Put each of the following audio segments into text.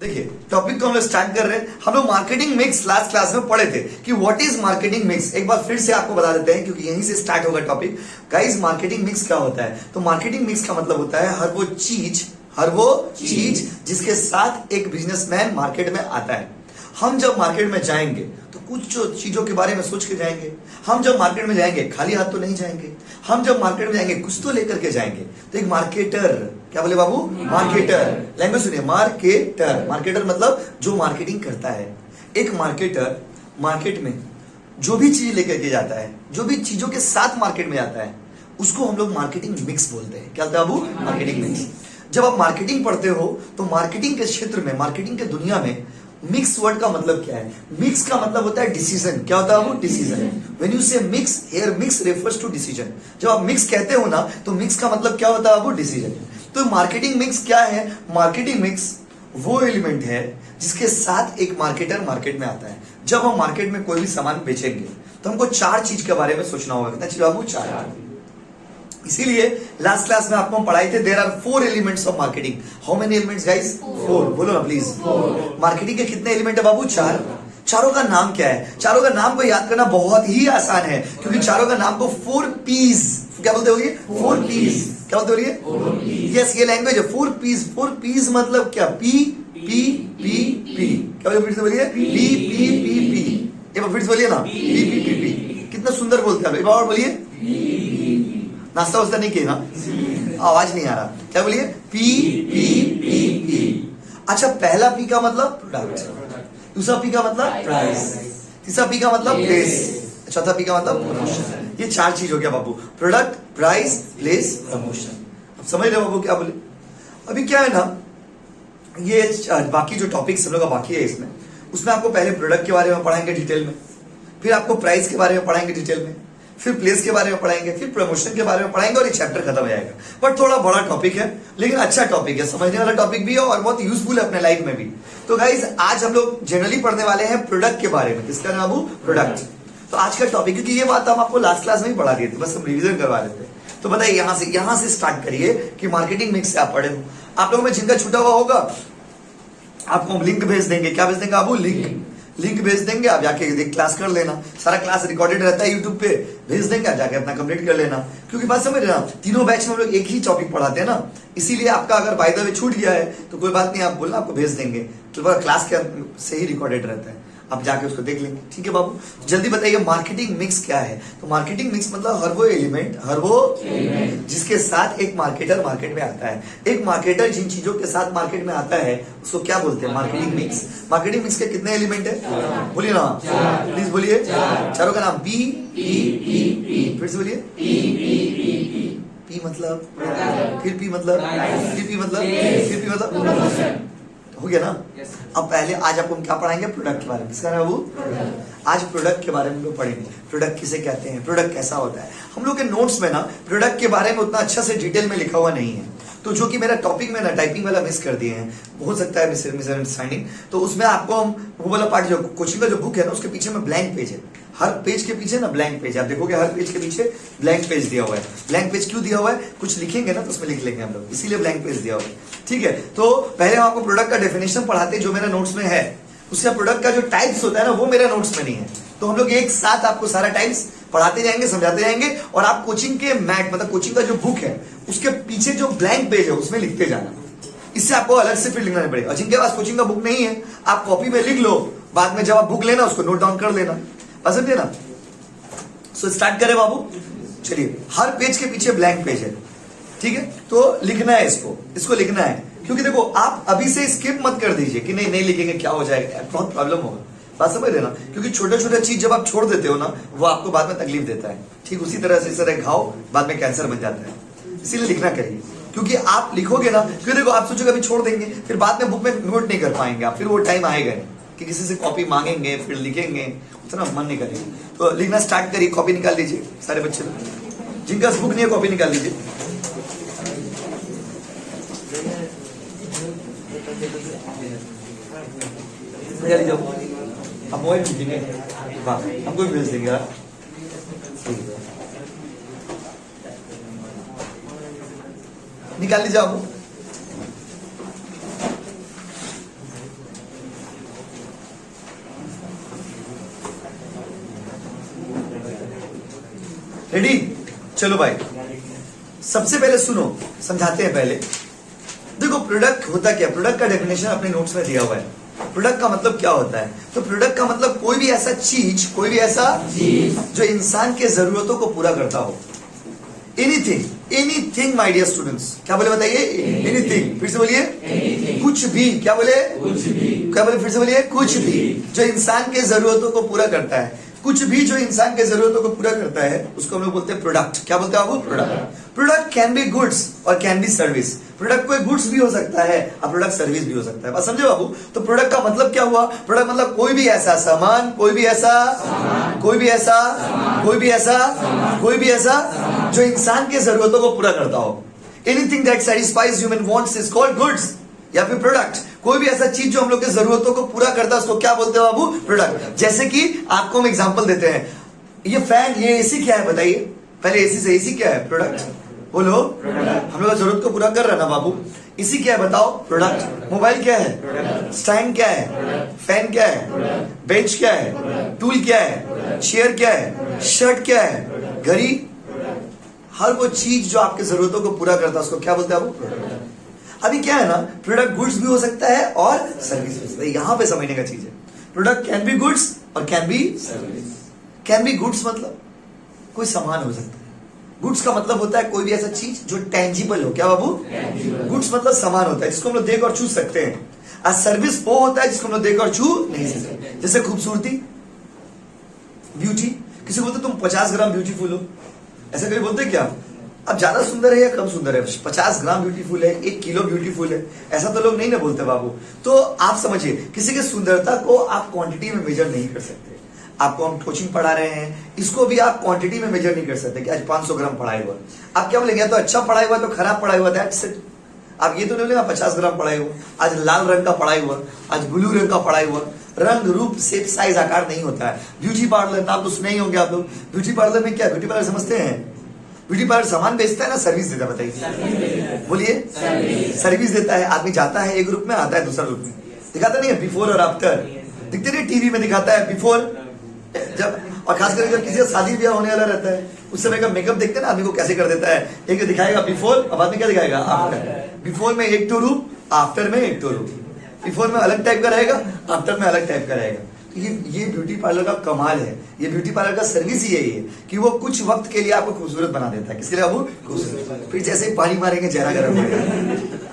देखिए टॉपिक को हम लोग स्टार्ट कर रहे हैं। हम लोग मार्केटिंग मिक्स लास्ट क्लास में पढ़े थे कि व्हाट इज मार्केटिंग मिक्स। एक बार फिर से आपको बता देते हैं क्योंकि यहीं से स्टार्ट होगा टॉपिक। गाइस मार्केटिंग मिक्स क्या होता है? तो मार्केटिंग मिक्स का मतलब होता है हर वो चीज जिसके साथ एक बिजनेसमैन मार्केट में आता है। हम जब मार्केट में जाएंगे तो कुछ चीजों के बारे में सोच के जाएंगे। हम जब मार्केट में जाएंगे खाली हाथ तो नहीं जाएंगे। हम जब मार्केट में जाएंगे कुछ तो लेकर के जाएंगे। तो एक मार्केटर, क्या बोले बाबू? मार्केटर। लैंग्वेज सुनिए, मार्केटर मतलब जो मार्केटिंग करता है। एक मार्केटर मार्केट में जो भी चीज लेकर के जाता है, जो भी चीजों के साथ मार्केट में आता है, उसको हम लोग मार्केटिंग मिक्स बोलते हैं। क्या होता है बाबू? Marketing mix. जब आप मार्केटिंग पढ़ते हो तो मार्केटिंग के क्षेत्र में, मार्केटिंग के दुनिया में मिक्स वर्ड का मतलब क्या है? मिक्स का मतलब होता है डिसीजन। क्या होता है वो? Decision. When you say mix, here mix refers to decision. जब आप मिक्स कहते हो ना तो मिक्स का मतलब क्या होता है वो? डिसीजन। तो मार्केटिंग मिक्स क्या है? मार्केटिंग मिक्स वो एलिमेंट है जिसके साथ एक मार्केटर मार्केट में आता है। जब हम मार्केट में कोई भी सामान बेचेंगे तो हमको चार चीज के बारे में सोचना होगा। कितना चीज बाबू? चार। इसीलिए लास्ट क्लास में आपको हम पढ़ाई थे, there are 4 elements of marketing. How many elements guys? 4। बोलो ना प्लीज। मार्केटिंग के कितने एलिमेंट है बाबू? 4। चारों का नाम क्या है? चारों का नाम को याद करना बहुत ही आसान है क्योंकि चारों का नाम को 4 P's, क्या बोलते हो? 4 P's। क्या बोलते हो? यस, ये लैंग्वेज है। 4 P's। 4 P's मतलब क्या? P P P P। क्या बोलिए? फिर से बोलिए। P P P P। एक बार फिर से बोलिए ना। P P P P। कितना सुंदर बोलते हैं। एक बार और बोलिए। नाश्ता वास्ता नहीं किए ना? आवाज नहीं आ रहा। क्या बोलिए? P P P P. अच्छा, पहला पी का मतलब प्रोडक्ट, दूसरा पी का मतलब प्राइस, तीसरा पी का मतलब प्लेस, चौथा पी का मतलब प्रमोशन। ये 4 चीज हो गया बाबू। Product, price, place, promotion. अब समझ रहे हो बाबू क्या बोले? अभी क्या है ना, ये बाकी जो टॉपिक्स हम लोग का बाकी है इसमें, उसमें आपको पहले प्रोडक्ट के बारे में पढ़ाएंगे डिटेल में, फिर आपको प्राइस के बारे में पढ़ाएंगे डिटेल में, फिर प्लेस के बारे में पढ़ाएंगे, फिर प्रमोशन के बारे में पढ़ाएंगे और ये चैप्टर खत्म हो जाएगा। बट थोड़ा बड़ा टॉपिक है लेकिन अच्छा टॉपिक है, समझने वाला टॉपिक भी है और बहुत यूजफुल है अपने लाइफ में भी। तो गाइस आज हम लोग जनरली पढ़ने वाले हैं प्रोडक्ट के बारे में। किसका नाम? प्रोडक्ट। तो आज का टॉपिक, क्योंकि ये बात हम आपको लास्ट क्लास में ही पढ़ा दिए थे, बस हम रिविजन करवा रहे थे। तो बताइए यहां से स्टार्ट करिए कि मार्केटिंग मिक्स से आप पढ़े हो। आप लोगों में जिनका छूटा हुआ होगा आपको हम लिंक भेज देंगे। क्या भेज देंगे बाबू? लिंक भेज देंगे, आप जाके देख क्लास कर लेना। सारा क्लास रिकॉर्डेड रहता है यूट्यूब पे, भेज देंगे, आप जाके अपना कंप्लीट कर लेना। क्योंकि बात समझ रहे ना, तीनों बैच में हम लोग एक ही टॉपिक पढ़ाते हैं ना, इसीलिए आपका अगर बाय द वे छूट गया है तो कोई बात नहीं, आप बोलना, आपको भेज देंगे। तो क्लास के से ही रिकॉर्डेड रहता है, आप जाके उसको देख लेंगे। ठीक है बाबू? जल्दी बताइए मार्केटिंग मिक्स क्या है? तो मार्केटिंग मिक्स मतलब हर वो एलिमेंट जिसके साथ एक मार्केटर मार्केट में आता है। एक मार्केटर जिन चीजों के साथ मार्केट में आता है उसको क्या बोलते हैं? Marketing mix. मार्केटिंग मिक्स के कितने एलिमेंट है? बोलिए ना प्लीज, बोलिए। चारों का नाम पी पी पी पी। फिर से बोलिए। पी मतलब, फिर पी मतलब, फिर पी मतलब, फिर पी मतलब, हो गया ना? अब पहले आज आपको हम क्या पढ़ाएंगे? प्रोडक्ट के बारे में। किसका नाम? आज प्रोडक्ट के बारे में लोग पढ़ेंगे। प्रोडक्ट किसे कहते हैं, प्रोडक्ट कैसा होता है। हम लोग के नोट्स में ना प्रोडक्ट के बारे में उतना अच्छा से डिटेल में लिखा हुआ नहीं है, तो जो कि मेरा टॉपिक में ना टाइपिंग वाला मिस कर दिए हैं, हो सकता है मिसअंडरस्टैंडिंग। तो उसमें आपको हम वो वाला पार्ट, जो कोचिंग का जो बुक है ना, उसके पीछे में ब्लैंक पेज है। हर पेज के पीछे ना ब्लैंक पेज, आप देखोगे हर पेज के पीछे ब्लैंक पेज दिया हुआ है। ब्लैंक पेज क्यों दिया हुआ है? कुछ लिखेंगे ना तो उसमें लिख लेंगे हम लोग, इसीलिए ब्लैंक पेज दिया हुआ है। ठीक है? तो पहले हम आपको प्रोडक्ट का डेफिनेशन पढ़ाते हैं जो मेरा नोट्स में है। उसका प्रोडक्ट का जो टाइप्स होता है ना, वो मेरा नोट्स में नहीं है। तो हम लोग एक साथ आपको सारा टाइप्स पढ़ाते जाएंगे, समझाते जाएंगे, और आप कोचिंग के मैट मतलब कोचिंग का जो बुक है उसके पीछे जो ब्लैंक पेज है उसमें लिखते जाना। इससे आपको अलग से फिर लिखना नहीं पड़ेगा। और जिनके पास कोचिंग का बुक नहीं है, आप कॉपी में लिख लो, बाद में जब आप बुक लेना उसको नोट डाउन कर लेना। समझे ना? सो स्टार्ट करें बाबू। चलिए, हर पेज के पीछे ब्लैंक पेज है। ठीक है? तो लिखना है, इसको लिखना है। क्योंकि देखो, आप अभी से स्किप मत कर दीजिए कि नहीं लिखेंगे क्या हो जाएगा, बहुत प्रॉब्लम होगा। बात समझ रहे ना? क्योंकि छोटे छोटे चीज जब आप छोड़ देते हो ना, वो आपको बाद में तकलीफ देता है। ठीक उसी तरह से इस तरह घाव बाद में कैंसर बन जाता है। इसीलिए लिखना करिए, क्योंकि आप लिखोगे ना, क्योंकि देखो आप सोचोगे अभी छोड़ देंगे, फिर बाद में बुक में नोट नहीं कर पाएंगे आप। फिर वो टाइम आएगा कि किसी से कॉपी मांगेंगे, फिर लिखेंगे, उतना मन नहीं करेंगे। तो लिखना स्टार्ट करिए। कॉपी निकाल लीजिए सारे बच्चे, जिनका बुक नहीं है कॉपी निकाल लीजिए। आप मोबाइल भेजेंगे? वाह, हमको भी भेज देंगे। निकाल लीजिए आप। रेडी? चलो भाई, सबसे पहले सुनो, समझाते हैं पहले। देखो प्रोडक्ट होता क्या, प्रोडक्ट का डेफिनेशन अपने नोट्स में दिया हुआ है। प्रोडक्ट का मतलब क्या होता है? तो प्रोडक्ट का मतलब कोई भी ऐसा चीज, कोई भी ऐसा चीज जो इंसान के जरूरतों को पूरा करता हो। Anything, anything my dear students. क्या बोले बताइए? एनीथिंग। फिर से बोलिए, कुछ भी। क्या बोले? कुछ भी। क्या बोले? फिर से बोलिए, कुछ भी जो इंसान के जरूरतों को पूरा करता है। कुछ भी जो इंसान के जरूरतों को पूरा करता है उसको हम लोग बोलते हैं प्रोडक्ट। क्या बोलते हैं आपको? Product. Product can be goods और कैन बी सर्विस। प्रोडक्ट कोई गुड्स भी हो सकता है और प्रोडक्ट सर्विस भी हो सकता है। बात समझे बाबू? तो प्रोडक्ट का मतलब क्या हुआ? प्रोडक्ट मतलब कोई भी ऐसा सामान, कोई भी ऐसा कोई भी ऐसा कोई भी ऐसा कोई भी ऐसा जो इंसान के जरूरतों को पूरा करता हो। Anything that satisfies human wants is called goods या फिर प्रोडक्ट। कोई भी ऐसा चीज जो हम लोग के जरूरतों को पूरा करता है उसको क्या बोलते हैं बाबू? प्रोडक्ट। जैसे कि आपको हम एग्जांपल देते हैं, ये फैन, ये एसी क्या है बताइए? पहले एसी से, एसी क्या है? प्रोडक्ट। बोलो, हम लोग जरूरत को पूरा कर रहा है ना बाबू। एसी क्या है बताओ? प्रोडक्ट। मोबाइल क्या है? स्टैंड क्या है? फैन क्या है? बेंच क्या है? टूल क्या है? चेयर क्या है? शर्ट क्या है? घड़ी। हर वो चीज जो आपके जरूरतों को पूरा करता है उसको क्या बोलते हैं बाबू? अभी क्या है ना, प्रोडक्ट गुड्स भी हो सकता है और सर्विस भी हो सकता है। यहां पे समझने का चीज है। प्रोडक्ट कैन बी गुड्स और can be service. Can be goods मतलब कोई सामान हो सकता है। गुड्स का मतलब होता है कोई भी ऐसा चीज जो टेंजिबल हो। क्या बाबू? गुड्स मतलब सामान होता है जिसको हम लोग देख और छू सकते हैं। और सर्विस वो होता है जिसको हम लोग देख और छू नहीं सकते। जैसे खूबसूरती, ब्यूटी। किसी को बोलते तुम 50 ग्राम ब्यूटीफुल हो, ऐसा कभी बोलते क्या? अब ज्यादा सुंदर है या कम सुंदर है? 50 ग्राम ब्यूटीफुल है, 1 किलो ब्यूटीफुल है, ऐसा तो लोग नहीं ना बोलते बाबू। तो आप समझिए, किसी की सुंदरता को आप क्वांटिटी में मेजर नहीं कर सकते। आपको हम कोचिंग पढ़ा रहे हैं, इसको भी आप क्वांटिटी में मेजर नहीं कर सकते कि आज 500 ग्राम पढ़ाई हुआ। आप क्या बोलेंगे? तो अच्छा पढ़ाई हुआ तो खराब पढ़ाई हुआ, दैट्स इट। आप ये तो नहीं बोलेगा 50 ग्राम पढ़ाई हुआ, आज लाल रंग का पढ़ाई हुआ, आज ब्लू रंग का पढ़ाई हुआ। रंग, रूप, शेप, साइज, आकार नहीं होता है। ब्यूटी पार्लर नाम तो सुने ही होंगे आप लोग। ब्यूटी पार्लर में क्या, ब्यूटी पार्लर समझते हैं? ब्यूटी पार्लर सामान बेचता है ना सर्विस देता है? बताइए, बोलिए। सर्विस देता है। आदमी जाता है एक ग्रुप में, आता है दूसरा ग्रुप में, दिखाता नहीं है बिफोर और आफ्टर? दिखते नहीं? टीवी में दिखाता है बिफोर, जब और खास करके जब किसी का शादी ब्याह होने वाला रहता है उस समय का मेकअप देखते हैं ना आदमी को कैसे कर देता है। एक दिखाएगा बिफोर, अब बाद में क्या दिखाएगा? आफ्टर। बिफोर में एक तो रूप, आफ्टर में एक तो रूप। बिफोर में अलग टाइप का रहेगा, आफ्टर में अलग टाइप का रहेगा। ये ब्यूटी पार्लर का कमाल है। ये ब्यूटी पार्लर का सर्विस ही यही है कि वो कुछ वक्त के लिए आपको खूबसूरत बना देता है। किसके लिए बाबू? खूबसूरत। फिर जैसे ही पानी मारेंगे चेहरा गर्म हो जाएगा।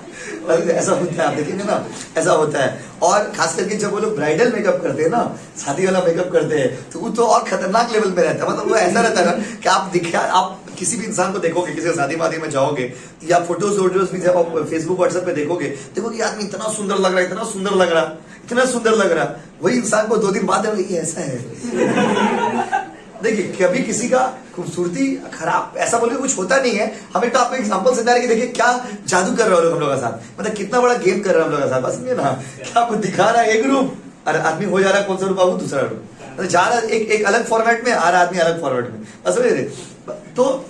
ऐसा होता है, आप देखेंगे ना, ऐसा होता है। और खास करके जब वो लोग ब्राइडल मेकअप करते हैं ना, शादी वाला मेकअप करते हैं, तो वो तो और खतरनाक लेवल में रहता है। मतलब वो ऐसा रहता है ना कि आप किसी भी इंसान को देखोगे, किसी शादी वादी में जाओगे या फोटोज वोटोज भी जब आप फेसबुक व्हाट्सएप पे देखोगे, देखोगे आदमी इतना सुंदर लग रहा है, इतना सुंदर लग रहा है, इतना सुंदर लग रहा है। वही इंसान को 2 दिन बाद ये ऐसा है। देखिए, कभी किसी का खूबसूरती खराब ऐसा बोले कुछ होता नहीं है। हम एक तो आपको एग्जांपल समझा रहे कि देखिए क्या जादू कर रहे हो लोग हम लोग के साथ, मतलब कितना बड़ा गेम कर रहे हैं हम लोग के साथ। बस समझे ना, क्या आपको दिखा रहा है एक रूप और आदमी हो जा रहा है कौन सा रूप बाबू? दूसरा रूप। मतलब जा रहा है एक अलग फॉर्मेट में, आ रहा आदमी अलग फॉर्मेट में। बस समझे? तो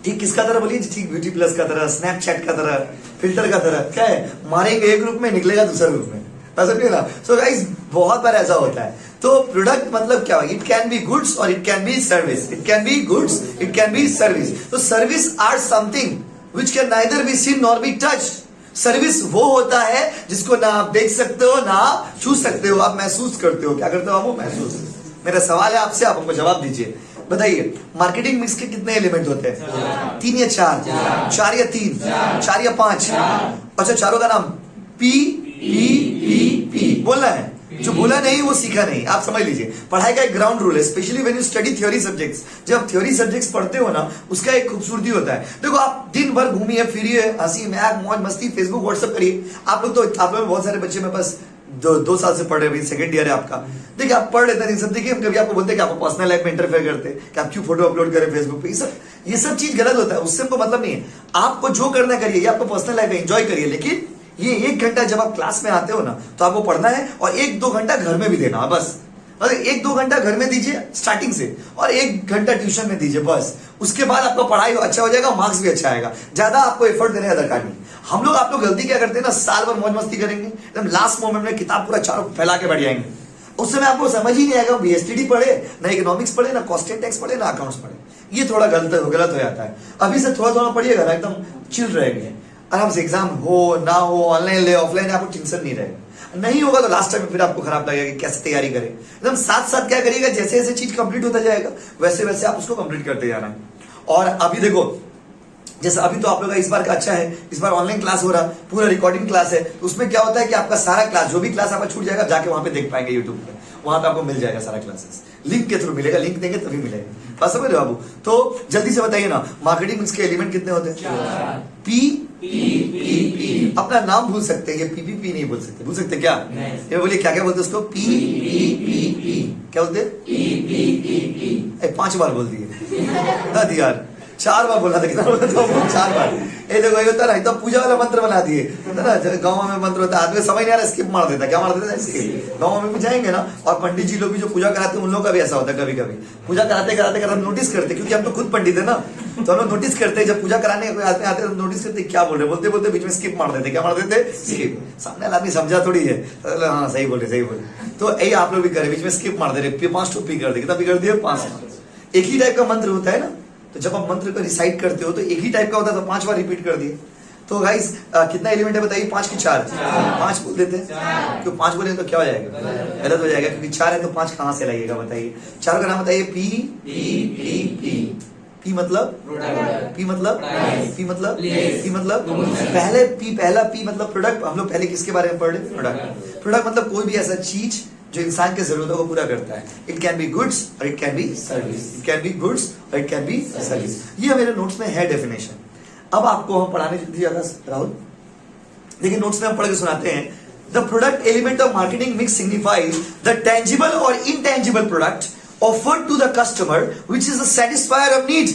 ठीक किसका तरह बोलिए? ठीक ब्यूटी प्लस का तरह, स्नैपचैट का तरह, फिल्टर का तरह। क्या है? मारेंगे एक ग्रुप में, निकलेगा दूसरा ग्रुप में। समझिए ना? सो गाइस, बहुत बार ऐसा होता है। तो प्रोडक्ट मतलब क्या? इट कैन बी गुड्स और it can be service. It can be goods, it can be service. तो service are something which can neither be seen nor be touched. Service वो होता है जिसको ना आप देख सकते हो ना आप छू सकते हो, आप महसूस करते हो। क्या करते हो आप? महसूस। मेरा सवाल है आपसे, आप हमको जवाब दीजिए। बताइए, मार्केटिंग मिक्स के कितने एलिमेंट होते हैं? 3 या 4? 4 या 3? 4 या 5? अच्छा, चारों का नाम पी पी पी पी बोलना है। जो बोला नहीं वो सीखा नहीं। आप समझ लीजिए, पढ़ाई का एक ग्राउंड रूल है, specially when you study theory subjects. जब थ्योरी सब्जेक्ट्स पढ़ते हो ना, उसका एक खूबसूरती होता है। देखो, आप दिन भर घूमिए फिरिए, हंसी मजाक मौज मस्ती, फेसबुक व्हाट्सएप करिए। आप लोग बहुत सारे बच्चे मेरे पास 2 साल से पढ़ रहे हैं, सेकंड ईयर है आपका। देखिए, आप पढ़ लेते हैं सब। देखिए, हम कभी आपको बोलते हैं कि आपको पर्सनल लाइफ में इंटरफेयर करते हैं कि आप क्यों फोटो अपलोड करें फेसबुक पे। ये सब चीज गलत होता है, उससे हमको मतलब नहीं है। आपको जो करना करिए, ये आपको पर्सनल लाइफ है, एंजॉय करिए। लेकिन ये 1 घंटा जब आप क्लास में आते हो ना, तो आपको पढ़ना है और 1-2 घंटा घर में भी देना है। बस 1-2 घंटा घर में दीजिए स्टार्टिंग से, और 1 घंटा ट्यूशन में दीजिए। बस उसके बाद आपका पढ़ाई अच्छा हो जाएगा, मार्क्स भी अच्छा आएगा। ज्यादा आपको एफर्ट देने का दरकार नहीं। आप लोग गलती क्या करते हैं ना, साल भर मौज मस्ती करेंगे, एकदम लास्ट मोमेंट में किताब पूरा चारों फैला के बैठ जाएंगे। उस समय आपको समझ ही नहीं आएगा, बीएसटीडी पढ़े ना, इकोनॉमिक्स पढ़े ना, कॉस्ट एंड टैक्स पढ़े ना, अकाउंट्स पढ़े। ये थोड़ा गलत हो जाता है। अभी से थोड़ा थोड़ा पढ़िएगा ना, एकदम चिल रहेंगे, आराम से एग्जाम हो ना हो, ऑनलाइन ले ऑफलाइन, आपको टेंशन नहीं रहेगा। नहीं होगा तो लास्ट टाइम फिर आपको खराब लगेगा कि कैसे तैयारी करें। एकदम साथ साथ क्या करिएगा, जैसे जैसे चीज कंप्लीट होता जाएगा वैसे वैसे आप उसको कंप्लीट करते जाना है। और अभी देखो, जैसे अभी तो आप लोग का इस बार का अच्छा है, इस बार ऑनलाइन क्लास हो रहा, पूरा रिकॉर्डिंग क्लास है, तो उसमें क्या होता है कि आपका सारा क्लास, जो भी क्लास आपका छूट जाएगा, जाके वहां पे देख पाएंगे यूट्यूब पे, वहां पे आपको मिल जाएगा सारा क्लासेस, लिंक के थ्रू मिलेगा, लिंक देंगे तभी मिलेगा। बात समझ रहे हो बाबू? तो जल्दी से बताइए ना, मार्केटिंग मिक्स के एलिमेंट कितने होते हैं? P P. अपना नाम भूल सकते हैं, ये पीपीपी नहीं बोल सकते। भूल सकते क्या? ये बोलिए क्या क्या बोलते उसको? P P. क्या बोलते? 5 बार बोल दिए यार, 4 बार बोला था, कितना बोला था? 4 बार। ये देखो, ये होता ना, तो पूजा वाला मंत्र बना दिए ना, गाँव में मंत्र होता है, आदमी समझ नहीं आ रहा, स्किप मार देता। क्या मार देता है? स्किप। गाँव में भी जाएंगे ना, और पंडित जी लोग भी जो पूजा कराते हैं, उन लोगों का भी ऐसा होता है। कभी कभी पूजा कराते कराते हम नोटिस करते, क्योंकि हम तो खुद पंडित है ना, तो हम लोग नोटिस करते हैं, जब पूजा कराने कोई आदमी आते हैं तो नोटिस करते क्या बोल रहे, बोलते बोलते बीच में स्किप मार देते। क्या मार देते? स्किप। सामने वाला आदमी समझा थोड़ी है, हाँ सही बोले सही बोले। तो यही आप लोग भी करें, बीच में स्किप मार दे रहे, 5 टोपी कर दे। कितना बिगड़ दिए? 5। एक ही टाइप का मंत्र होता है ना, तो जब आप मंत्र को रिसाइट करते हो तो एक ही टाइप का होता है, तो 5 बार रिपीट कर दिए। तो गाइस कितना एलिमेंट है बताइए? 5 की 4? 5 बोल देते हैं, क्यों 5 बोलेंगे तो क्या हो जाएगा? गलत हो जाएगा, क्योंकि 4 है तो 5 कहां से लाइएगा बताइए? 4 का नाम बताइए? पी पी मतलब पी मतलब पी मतलब पी मतलब पहले पी, पहला पी मतलब प्रोडक्ट। हम लोग पहले किसके बारे में पढ़ रहे? प्रोडक्ट। प्रोडक्ट मतलब कोई भी ऐसा चीज जो इंसान के जरूरतों को पूरा करता है। इट कैन बी गुड्स और it can be service. It can be goods और इट कैन बी सर्विस। ये मेरे नोट्स में है डेफिनेशन। अब आपको हम पढ़ाने दीजिएगा राहुल, देखिए नोट्स में हम पढ़ के सुनाते हैं। The product element of marketing mix signifies the tangible और intangible product offered to the customer which is the satisfier of need.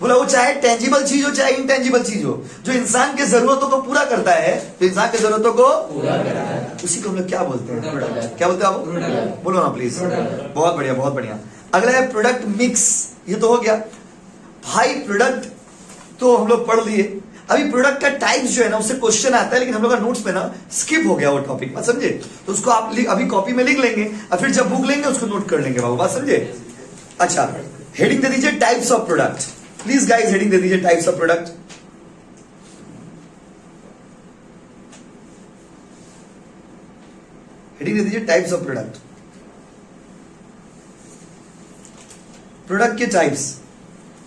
बोला वो चाहे टेंजिबल चीज हो चाहे इनटेंजिबल चीज हो, जो इंसान के जरूरतों को पूरा करता है, जो इंसान के जरूरतों को पूरा करता है, उसी को हम लोग क्या बोलते हैं? प्रोडक्ट। क्या बोलते हैं आप? बोलो ना प्लीज। बहुत बढ़िया बहुत बढ़िया। अगला है प्रोडक्ट मिक्स। ये तो हो गया भाई, प्रोडक्ट तो हम लोग पढ़ लिए। अभी प्रोडक्ट का टाइप्स जो है ना, उससे क्वेश्चन आता है, लेकिन हम लोग का नोट्स में ना स्किप हो गया वो टॉपिक, बात समझे? तो उसको आप अभी कॉपी में लिख लेंगे और फिर जब बुक लेंगे उसको नोट कर लेंगे बाबू, बात समझे? अच्छा, हेडिंग दे दीजिए types of product. Please guys heading दे दीजिए टाइप्स ऑफ प्रोडक्ट। हेडिंग दे दीजिए टाइप्स ऑफ प्रोडक्ट। प्रोडक्ट के टाइप्स।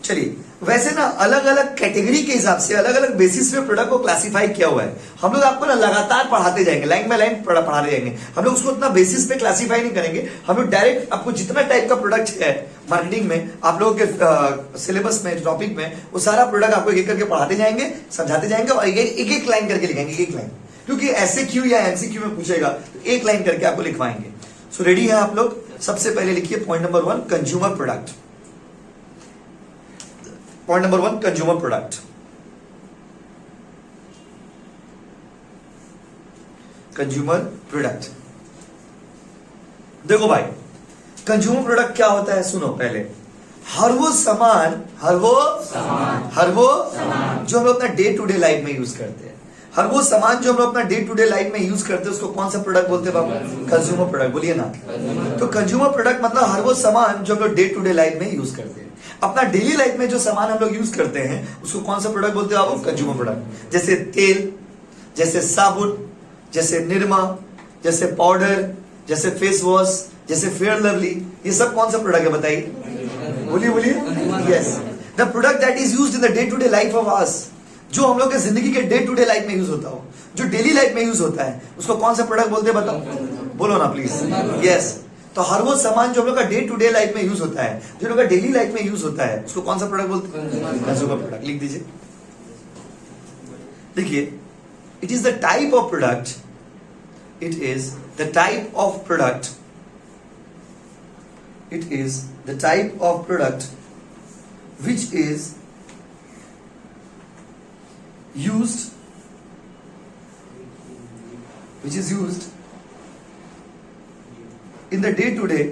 चलिए, वैसे ना अलग अलग कैटेगरी के हिसाब से अलग अलग बेसिस पे प्रोडक्ट को क्लासिफाई किया हुआ है। हम लोग आपको ना लगातार पढ़ाते जाएंगे, लाइन बाय लाइन पढ़ाते जाएंगे। हम लोग उसको उतना बेसिस पे क्लासिफाई नहीं करेंगे। हम लोग डायरेक्ट आपको जितना टाइप का प्रोडक्ट है मार्केटिंग में, आप लोगों के सिलेबस में, टॉपिक में, वो सारा प्रोडक्ट आपको एक करके पढ़ाते जाएंगे, समझाते जाएंगे, और एक एक लाइन करके लिखेंगे, एक लाइन, क्योंकि ऐसे क्यू या एमसीक्यू में पूछेगा तो एक लाइन करके आपको लिखवाएंगे। सो रेडी है आप लोग? सबसे पहले लिखिए point number 1, consumer product. Point number 1, consumer product. Consumer product. देखो भाई, कंज्यूमर प्रोडक्ट क्या होता है? सुनो पहले, हर वो सामान जो हम लोग अपना डे टू डे लाइफ में यूज करते हैं, हर वो सामान जो हम लोग अपना डे टू डे लाइफ में यूज करते हैं, उसको कौन सा प्रोडक्ट बोलते हैं बाबू? Consumer product. बोलिए ना। तो कंज्यूमर प्रोडक्ट मतलब हर वो सामान जो हम लोग डे टू डे लाइफ में यूज करते हैं। अपना डेली लाइफ में जो सामान हम लोग यूज करते हैं उसको कौन सा प्रोडक्ट बोलते हैं आप? Consumer product. जैसे तेल, जैसे साबुन, जैसे निरमा, जैसे पाउडर, जैसे फेस वॉश, जैसे फेयर लवली, ये सब कौन सा प्रोडक्ट है बताइए? बोलिए बोलिए। Yes, the product that is used in the day to day life of us, जो हम लोग के जिंदगी के डे टू डे लाइफ में यूज होता हो, जो डेली लाइफ में यूज होता है, उसको कौन सा प्रोडक्ट बोलते हैं बताओ? बोलो ना प्लीज। यस, तो हर वो सामान जो हम लोग का डे टू डे लाइफ में यूज होता है, जो लोग का डेली लाइफ में यूज होता है, उसको कौन सा प्रोडक्ट बोलते हैं? Consumer product. लिख दीजिए। देखिए, it is the type of product, it is the type of product, it is the type of product which is used in the day to day,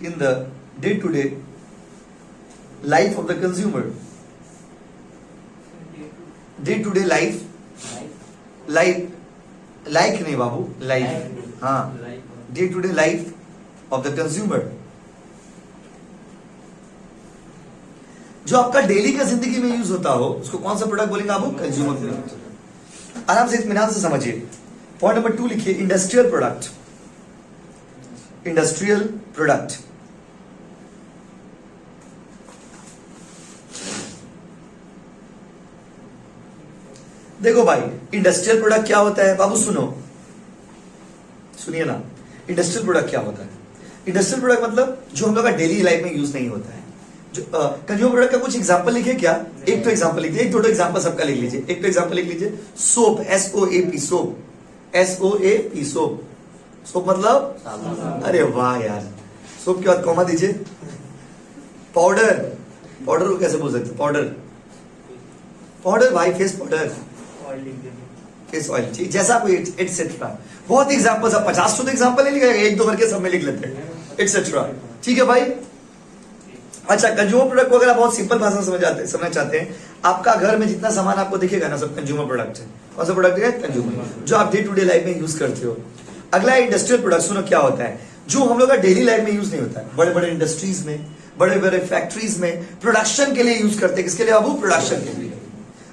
in the day to day life of the consumer. Day to day life, like नहीं बाबू, life, हाँ, day to day life of the consumer. जो आपका daily का जिंदगी में use होता हो उसको कौन सा प्रोडक्ट बोलेंगे आप? Consumer product. आराम से इत्मीनान से समझिए। पॉइंट नंबर 2 लिखिए, इंडस्ट्रियल प्रोडक्ट। इंडस्ट्रियल प्रोडक्ट, देखो भाई इंडस्ट्रियल प्रोडक्ट क्या होता है बाबू? सुनिए ना, इंडस्ट्रियल प्रोडक्ट क्या होता है? इंडस्ट्रियल प्रोडक्ट मतलब जो हम लोग का डेली लाइफ में यूज नहीं होता है। जो कंज्यूमर प्रोडक्ट का कुछ एग्जांपल लिखिए क्या? एक तो एग्जांपल लिखिए, एक दो एग्जांपल सबका लिख लीजिए। एक तो एग्जांपल लिख लीजिए, soap, SOAP, soap, SOAP, soap. Soap मतलब, अरे वाह यार, सोप के बाद कॉमा दीजिए। पाउडर, पाउडर को कैसे बोल सकते? पाउडर, पाउडर भाई, फेस पाउडर, फेस ऑयल, ठीक, जैसा आपको एटसेट्रा। बहुत एग्जांपल्स, अब 50 तो एग्जांपल नहीं लिखेगा, एक दो करके सब में लिख लेते हैं, एटसेट्रा। ठीक है भाई। अच्छा, कंज्यूमर प्रोडक्ट को अगर आप बहुत सिंपल भाषा में समझना चाहते हैं, आपका घर में जितना सामान आपको दिखेगा ना, सब कंज्यूमर प्रोडक्ट है। कौन सा प्रोडक्ट है? कंज्यूमर, जो आप डे टू डे लाइफ में यूज करते हो। अगला इंडस्ट्रियल प्रोडक्ट, सुनो क्या होता है, जो हम लोग का डेली लाइफ में यूज नहीं होता है। बड़े बड़े इंडस्ट्रीज में, बड़े बड़े फैक्ट्रीज में प्रोडक्शन के लिए यूज करते हैं। किसके लिए बाबू? प्रोडक्शन के लिए।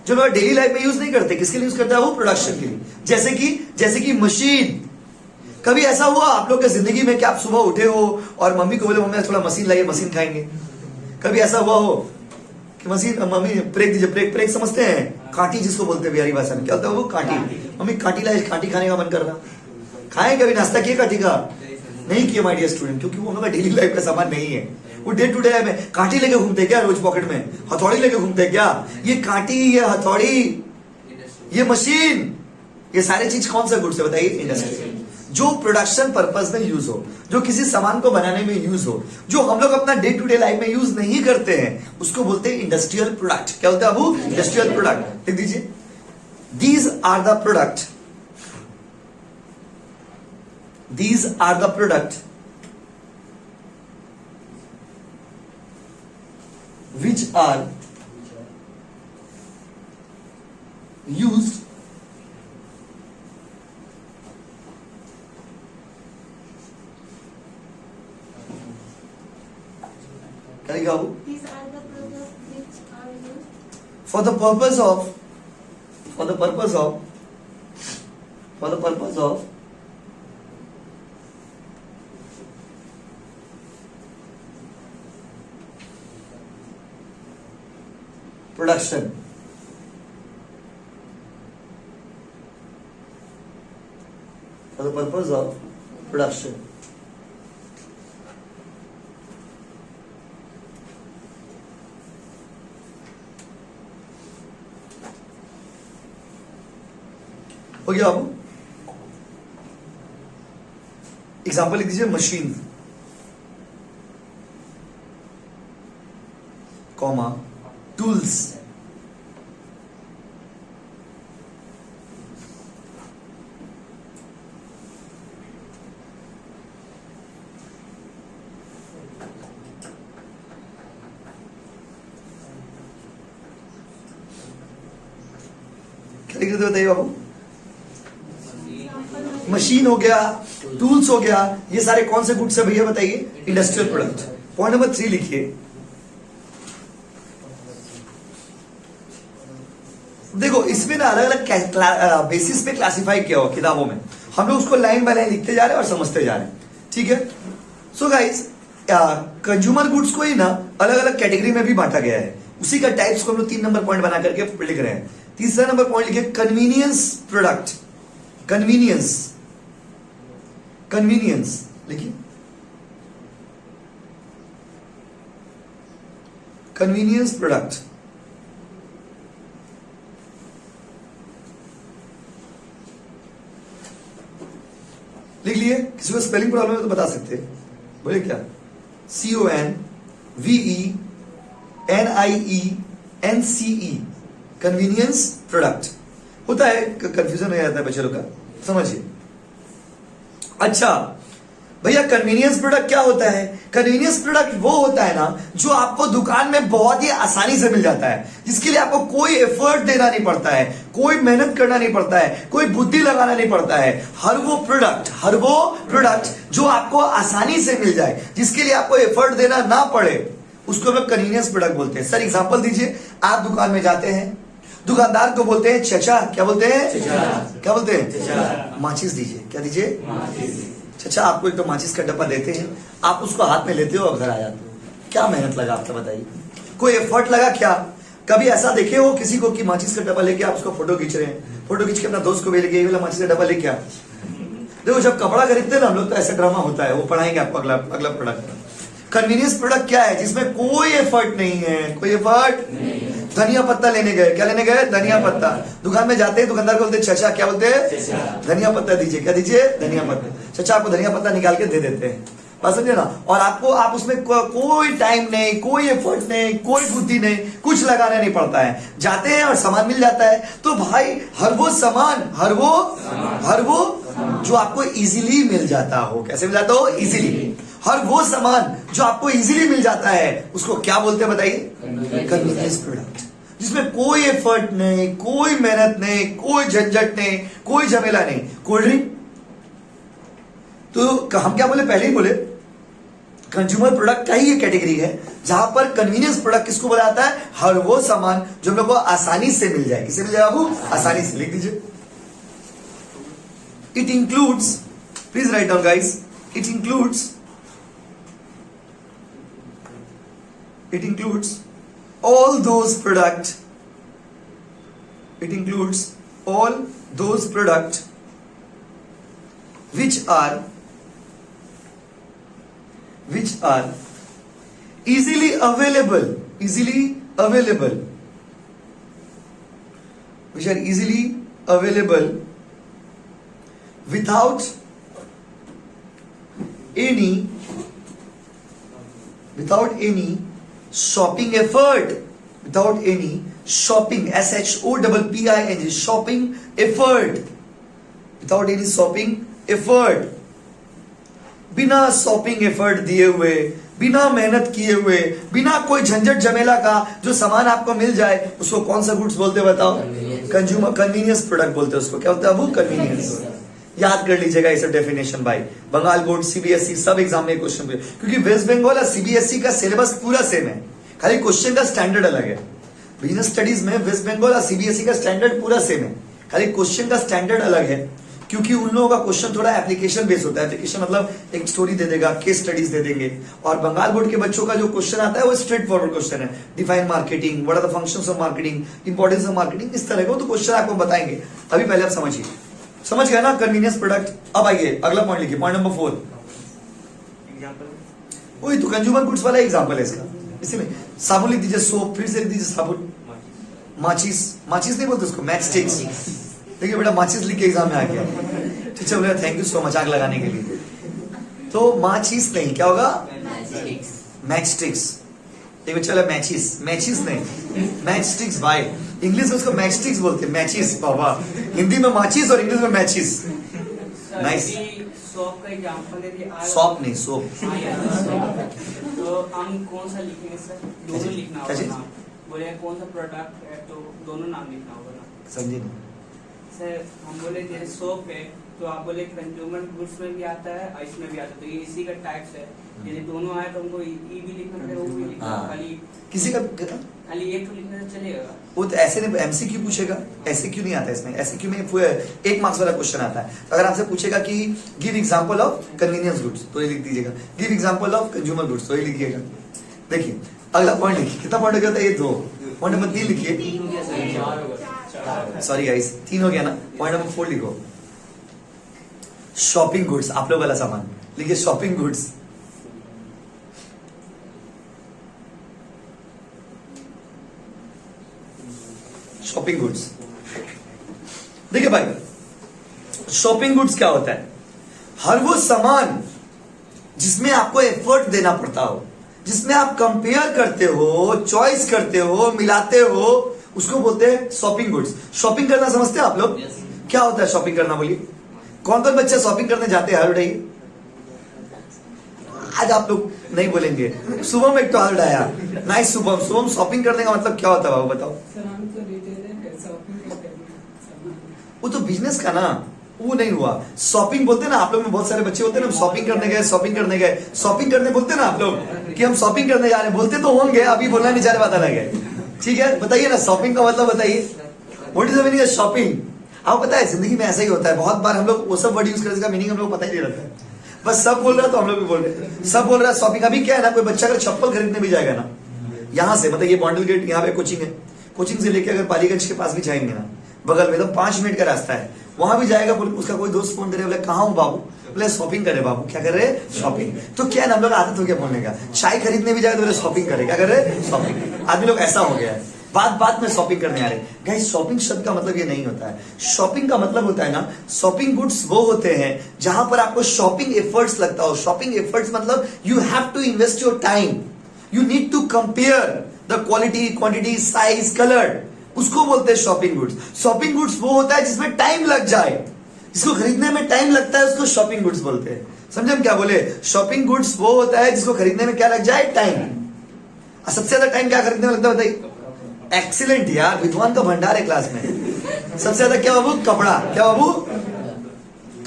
जो लोग डेली लाइफ में यूज नहीं करते, किसके लिए यूज करते हैं वो? प्रोडक्शन के लिए। जैसे कि मशीन। कभी ऐसा हुआ आप लोग की जिंदगी में कि आप सुबह उठे हो और मम्मी को बोले मम्मी थोड़ा मशीन लाइए, मशीन खाएंगे? कभी ऐसा हुआ हो कि मशीन, मम्मी ब्रेक दीजिए, ब्रेक समझते हैं? कांटी जिसको बोलते हैं बिहारी भाषा में, क्या होता है वो? कांटी। मम्मी कांटी लाए, कांटी खाने का मन कर रहा। खाए? कभी नाश्ता किए कांटी का? नहीं किया माय डियर स्टूडेंट, क्योंकि वो हम लोग का डेली लाइफ का सामान नहीं है। वो डे टू डे में कांटी लेके घूमते क्या रोज पॉकेट में? हथौड़ी लेके घूमते क्या? ये कांटी, ये हथौड़ी, ये मशीन, ये सारे चीज कौन सा गुड्स है बताइए? इंडस्ट्री। जो प्रोडक्शन पर्पस में यूज हो, जो किसी सामान को बनाने में यूज हो, जो हम लोग अपना डे टू डे लाइफ में यूज नहीं करते हैं, उसको बोलते हैं इंडस्ट्रियल प्रोडक्ट। क्या होता है वो? Industrial product. लिख दीजिए, these are the product, these are the product which are used क्या लिखा हो? These are the products which are used for the purpose of production. For the purpose of production. हो गया बाबू? एग्जाम्पल लिख दीजिए, machine, comma, tools, क्या लिख रहे थे बताइए बाबू? मशीन हो गया, टूल्स हो गया, ये सारे कौन से गुड्स है भैया बताइए? Industrial product. पॉइंट नंबर 3 लिखिए, देखो इसमें ना अलग अलग बेसिस पे क्लासिफाई किया हुआ किताबों में, हम लोग उसको लाइन बाय लाइन लिखते जा रहे हैं और समझते जा रहे हैं। ठीक है। सो गाइस, कंज्यूमर गुड्स को ही ना अलग अलग कैटेगरी में भी बांटा गया है। उसी का टाइप्स को हम लोग 3 नंबर पॉइंट बना करके लिख रहे हैं। तीसरा नंबर पॉइंट लिखिए, कन्वीनियंस प्रोडक्ट। कन्वीनियंस लिखिए, कन्वीनियंस प्रोडक्ट। लिख लिए? किसी को स्पेलिंग प्रॉब्लम है तो बता सकते हैं, बोले क्या? CONVENIENCE, convenience product. होता है, कंफ्यूजन हो जाता है बच्चे लोग का, समझिए। अच्छा भैया कन्वीनियंस प्रोडक्ट क्या होता है? कन्वीनियंस प्रोडक्ट वो होता है ना जो आपको दुकान में बहुत ही आसानी से मिल जाता है, जिसके लिए आपको कोई एफर्ट देना नहीं पड़ता है, कोई मेहनत करना नहीं पड़ता है, कोई बुद्धि लगाना नहीं पड़ता है। हर वो प्रोडक्ट जो आपको आसानी से मिल जाए, जिसके लिए आपको एफर्ट देना ना पड़े, उसको हम कन्वीनियंस प्रोडक्ट बोलते हैं। सर एग्जांपल दीजिए। आप दुकान में जाते हैं, दुकानदार को बोलते हैं चचा, क्या बोलते हैं? क्या बोलते हैं? माचिस दीजिए। क्या दीजिए? चचा आपको एक तो माचिस का डब्बा देते हैं, आप उसको हाथ में लेते हो और घर आ जाते हो। क्या मेहनत लगा आपका बताइए? कोई एफर्ट लगा क्या? कभी ऐसा देखे हो किसी को कि माचिस का डब्बा लेके आप उसको फोटो खींच रहे हैं, फोटो खींच के अपना दोस्त को भी लेके ये वाला माचिस का डब्बा लेके आप? देखो जब कपड़ा खरीदते हैं ना हम लोग तो ऐसा ड्रामा होता है, वो पढ़ाएंगे आपको अगला प्रोडक्ट। कन्वीनियंस प्रोडक्ट क्या है? जिसमें कोई एफर्ट नहीं है, कोई एफर्ट नहीं। धनिया पत्ता लेने गए, क्या लेने गए? धनिया पत्ता। दुकान में जाते हैं, दुकानदार को बोलते हैं चचा, क्या बोलते हैं? धनिया पत्ता दीजिए। क्या दीजिए? धनिया पत्ता। चचा आपको धनिया पत्ता निकाल के दे देते हैं, बात समझे ना? और आप उसमें कोई टाइम नहीं, कोई एफर्ट नहीं, कोई बुद्धि नहीं, कुछ लगाना नहीं पड़ता है। जाते हैं और सामान मिल जाता है। तो भाई हर वो जो आपको इजीली मिल जाता हो, कैसे मिल जाता हो? इजीली। हर वो सामान जो आपको इजीली मिल जाता है उसको क्या बोलते हैं बताइए? Convenience product. जिसमें कोई एफर्ट नहीं, कोई मेहनत नहीं, कोई झंझट नहीं, कोई झमेला नहीं। कोल्ड ड्रिंक तो हम क्या बोले? पहले ही बोले कंज्यूमर प्रोडक्ट का ही ये कैटेगरी है जहां पर कन्वीनियंस प्रोडक्ट किसको बोला जाता है? हर वो सामान जो हम लोग को आसानी से मिल जाए। किसे मिल जाए बाबू? आसानी से। लिख दीजिए। It includes, please write down guys, it includes all those product, it includes all those product which are easily available, which are easily available without any shopping effort, without any shopping, SHOPPING, shopping effort, without any shopping effort, बिना shopping effort दिए हुए, बिना मेहनत किए हुए, बिना कोई झंझट झमेला का जो सामान आपको मिल जाए, उसको कौन सा गुड्स बोलते हैं बताओ? कंज्यूमर कन्वीनियंस प्रोडक्ट बोलते हैं उसको। क्या होता है वो? कन्वीनियंस। याद कर लीजिएगा इसे डेफिनेशन भाई। बंगाल बोर्ड, सीबीएसई सब एग्जाम में क्वेश्चन, क्योंकि वेस्ट बंगाल और सीबीएसई का सिलेबस पूरा सेम है, खाली क्वेश्चन का स्टैंडर्ड अलग है। बिजनेस स्टडीज में वेस्ट बंगाल और सीबीएसई का स्टैंडर्ड पूरा सेम है, खाली क्वेश्चन का स्टैंडर्ड अलग है। क्योंकि उन लोगों का क्वेश्चन थोड़ा एप्लीकेशन बेस्ड होता है। एप्लीकेशन मतलब एक स्टोरी दे देगा, केस स्टडीज दे देंगे। और बंगाल बोर्ड के बच्चों का जो क्वेश्चन आता है वो स्ट्रेट फॉरवर्ड क्वेश्चन है। Define marketing, what are the functions of marketing, importance of marketing, इस तरह का तो क्वेश्चन आपको बताएंगे। अभी पहले आप समझिए, समझ गए ना कन्वीनियंस प्रोडक्ट? अब आइए अगला पॉइंट लिखिए, पॉइंट नंबर 4। वही तो कंज्यूमर गुड्स वाला एग्जांपल है इसका। इसीलिए साबुन लिख दीजिए, सोप, फिर से लिख दीजिए साबुन। माचिस नहीं बोलते उसको, मैच स्टिक्स। देखिए बेटा माचिस लिख के एग्जाम में आ गया। टीचर बोले थैंक यू सो मच आग लगाने के लिए। तो माचिस नहीं, क्या होगा? Match sticks. एक बच्चा बोला मैचिस नहीं, मैच स्टिक्स भाई। इंग्लिश में उसको मैच स्टिक्स बोलते हैं, मैचिस बाबा। हिंदी में माचिस और इंग्लिश में मैचिस। नाइस। सॉप का एग्जांपल है। सॉप नहीं, सोप। तो हम कौन सा लिखेंगे सर? दोनों लिखना होगा। बोले कौन सा प्रोडक्ट है तो दोनों नाम लिखना होगा ना? समझिए सर, हम बोले जैसे सोप है तो आप बोले कंज्यूमर गुड्स में भी आता है और इसमें भी आता है, तो ये इसी का टाइप्स है। यदि दोनों आए तो हमको ई भी लिखना पड़ेगा, वो भी लिखना, खाली किसी का खाली एक तो लिखने से चलेगा? वो तो ऐसे नहीं, एमसीक्यू पूछेगा, ऐसे क्यों नहीं आता इसमें। ऐसे क्यों में 1 मार्क्स वाला क्वेश्चन आता है। तो अगर आपसे पूछेगा कि give example of convenience goods तो ये लिख दीजिएगा, give example of consumer goods तो ये लिखिएगा। देखिए अगला पॉइंट लिखिए, कितना पॉइंट हो गया था? ये 2। पॉइंट नंबर 3 लिखिए। सॉरी गाइस, 3 हो गया ना। पॉइंट नंबर 4 लिखो, शॉपिंग गुड्स। आप लोग वाला सामान लिखिए, शॉपिंग गुड्स। Shopping goods. देखिए भाई शॉपिंग गुड्स क्या होता है? हर वो सामान जिसमें आपको एफर्ट देना पड़ता हो, जिसमें आप कंपेयर करते हो, चॉइस करते हो, मिलाते हो, उसको बोलते हैं शॉपिंग गुड्स। शॉपिंग करना समझते हैं आप लोग? क्या होता है शॉपिंग करना बोलिए? कौन कौन बच्चे शॉपिंग करने जाते हैं? उठाइए। आज आप लोग नहीं बोलेंगे। शुभम एक टॉल आया, नाइस शुभम। शुभम शॉपिंग करने का मतलब क्या होता है बाबू बताओ? वो तो बिजनेस का ना, वो नहीं हुआ। शॉपिंग बोलते ना आप लोग में बहुत सारे बच्चे होते हैं ना, शॉपिंग करने गए, शॉपिंग करने गए, शॉपिंग करने बोलते ना आप लोग कि हम शॉपिंग करने जा रहे हैं, बोलते तो होंगे, अभी बोलना नहीं चाह रहे, बात अलग है। ठीक है, बताइए ना शॉपिंग का मतलब बताइए, what is the meaning of shopping? आपको पता है जिंदगी में ऐसा ही होता है, बहुत बार हम लोग वो सब वर्ड यूज करने का मीनिंग हम लोग पता ही नहीं रहता है, बस सब बोल रहा है तो हम लोग भी बोल रहे हैं, सब बोल रहा है शॉपिंग। अभी क्या है ना, कोई बच्चा अगर चप्पल खरीदने भी जाएगा ना, यहाँ से मतलब ये बॉन्डल गेट यहाँ पे कोचिंग है, कोचिंग से लेके अगर पालीगंज के पास भी जाएंगे ना, बगल में तो 5 मिनट का रास्ता है, वहां भी जाएगा, उसका कोई दोस्त फोन करे, बोले कहाँ हूँ बाबू, बोले शॉपिंग करे बाबू। क्या कर रहे? शॉपिंग। तो क्या है ना, हम लोग आदत हो गया बोलने का, चाय खरीदने भी जाए तो बोले शॉपिंग करे, क्या कर रहे? शॉपिंग। आदमी लोग ऐसा हो गया है, बात बात में शॉपिंग करने आ रहे। गाइस शॉपिंग शब्द का मतलब ये नहीं होता है। शॉपिंग का मतलब होता है ना, शॉपिंग गुड्स वो होते हैं जहां पर आपको शॉपिंग एफर्ट्स लगता हो। शॉपिंग एफर्ट्स मतलब you have to invest your time, you need to compare the quality, quantity, size, colour, उसको बोलते हैं शॉपिंग गुड्स। शॉपिंग गुड्स वो होता है जिसमें टाइम लग जाए, जिसको खरीदने में टाइम लगता है, उसको शॉपिंग गुड्स बोलते हैं। समझे हम क्या बोले? शॉपिंग गुड्स वो होता है जिसको खरीदने में क्या लग जाए? टाइम। सबसे ज्यादा टाइम क्या खरीदने में लगता है बताइए? एक्सीलेंट यार, विद्वान का भंडार है क्लास में। सबसे ज्यादा क्या बाबू? कपड़ा। क्या बाबू?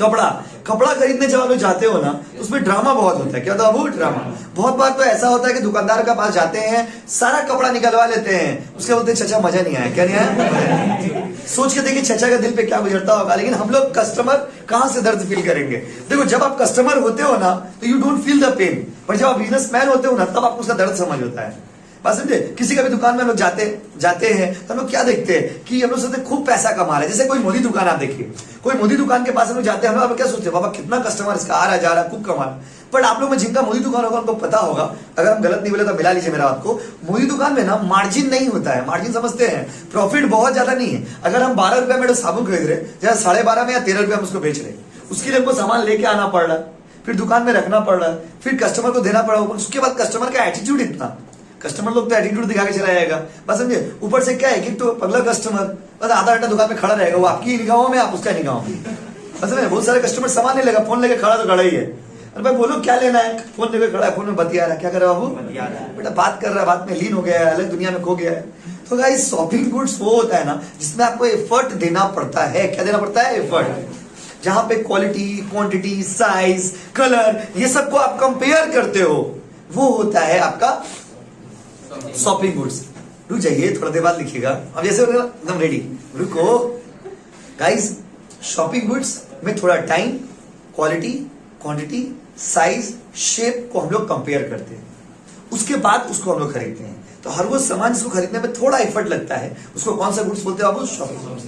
कपड़ा। कपड़ा खरीदने जब आप लोग जाते हो ना, तो उसमें ड्रामा बहुत होता है। क्या होता है बाबू? ड्रामा। बहुत बार तो ऐसा होता है कि दुकानदार के पास जाते हैं, सारा कपड़ा निकलवा लेते हैं, उसके बोलते हैं चाचा मजा नहीं आया। क्या नहीं आया? सोच के देखिए चाचा का दिल पे क्या गुजरता होगा। लेकिन हम लोग कस्टमर कहां से दर्द फील करेंगे? देखो जब आप कस्टमर होते हो ना, तो you don't feel the pain, पर जब आप बिजनेसमैन होते हो ना, तब आपको उसका दर्द समझ होता है। बात समझे? किसी का भी दुकान में हम लोग जाते हैं तो हम लोग क्या देखते हैं कि हम लोग सोचते खूब पैसा कमा रहे हैं। जैसे कोई मोदी दुकान आप देखिए, कोई मोदी दुकान के पास हम लोग जाते हैं, हम लोग क्या सोचते हैं, बाबा कितना कस्टमर इसका आ रहा जा रहा, खूब कमा रहा। बट आप लोग में जिनका मोदी दुकान होगा उनको पता होगा, अगर हम गलत नहीं बोले तो मिला लीजिए मेरा बात को, मोदी दुकान में ना मार्जिन नहीं होता है। मार्जिन समझते हैं, प्रॉफिट बहुत ज्यादा नहीं है। अगर हम 12 रुपए में साबुन खरीद रहे, जैसे 12.5 में या 13 रुपए में उसको बेच रहे, उसके लिए हमको सामान लेके आना पड़ रहा है, फिर दुकान में रखना पड़ रहा है, फिर कस्टमर को देना पड़ रहा है। उसके बाद कस्टमर का एटीट्यूड इतना, कस्टमर लोग तो एटीट्यूड दिखा के चला जाएगा, बस समझे। ऊपर से क्या है कि तो अगला कस्टमर बस आधा घंटा दुकान में खड़ा रहेगा, वो आपकी निगाहों में, आप उसका निगाहों में। बस समझे, बहुत सारे कस्टमर सामान नहीं लेगा, फोन लेके खड़ा तो खड़ा ही है। अरे भाई बोलो क्या लेना है? फोन लेके खड़ा है, फोन में बतिया रहा है। क्या कर रहा है बाबू? बेटा बात कर रहा है, बात में लीन हो गया है, अलग दुनिया में खो गया है। तो गाइस शॉपिंग गुड्स वो होता है ना जिसमें आपको एफर्ट देना पड़ता है। क्या देना पड़ता है? एफर्ट। जहां पे क्वालिटी, क्वांटिटी, साइज, कलर, ये सबको आप कंपेयर करते हो, वो होता है आपका शॉपिंग गुड्स। रुक जाइए, थोड़ा देर बाद लिखिएगा। अब जैसे एकदम रेडी, रुको गाइस। शॉपिंग गुड्स में थोड़ा time, quality, quantity, size, shape को हम लोग कंपेयर करते हैं, उसके बाद उसको हम लोग खरीदते हैं। तो हर वो सामान जिसको खरीदने में थोड़ा एफर्ट लगता है, उसको कौन सा गुड्स बोलते हैं आप? Shopping goods.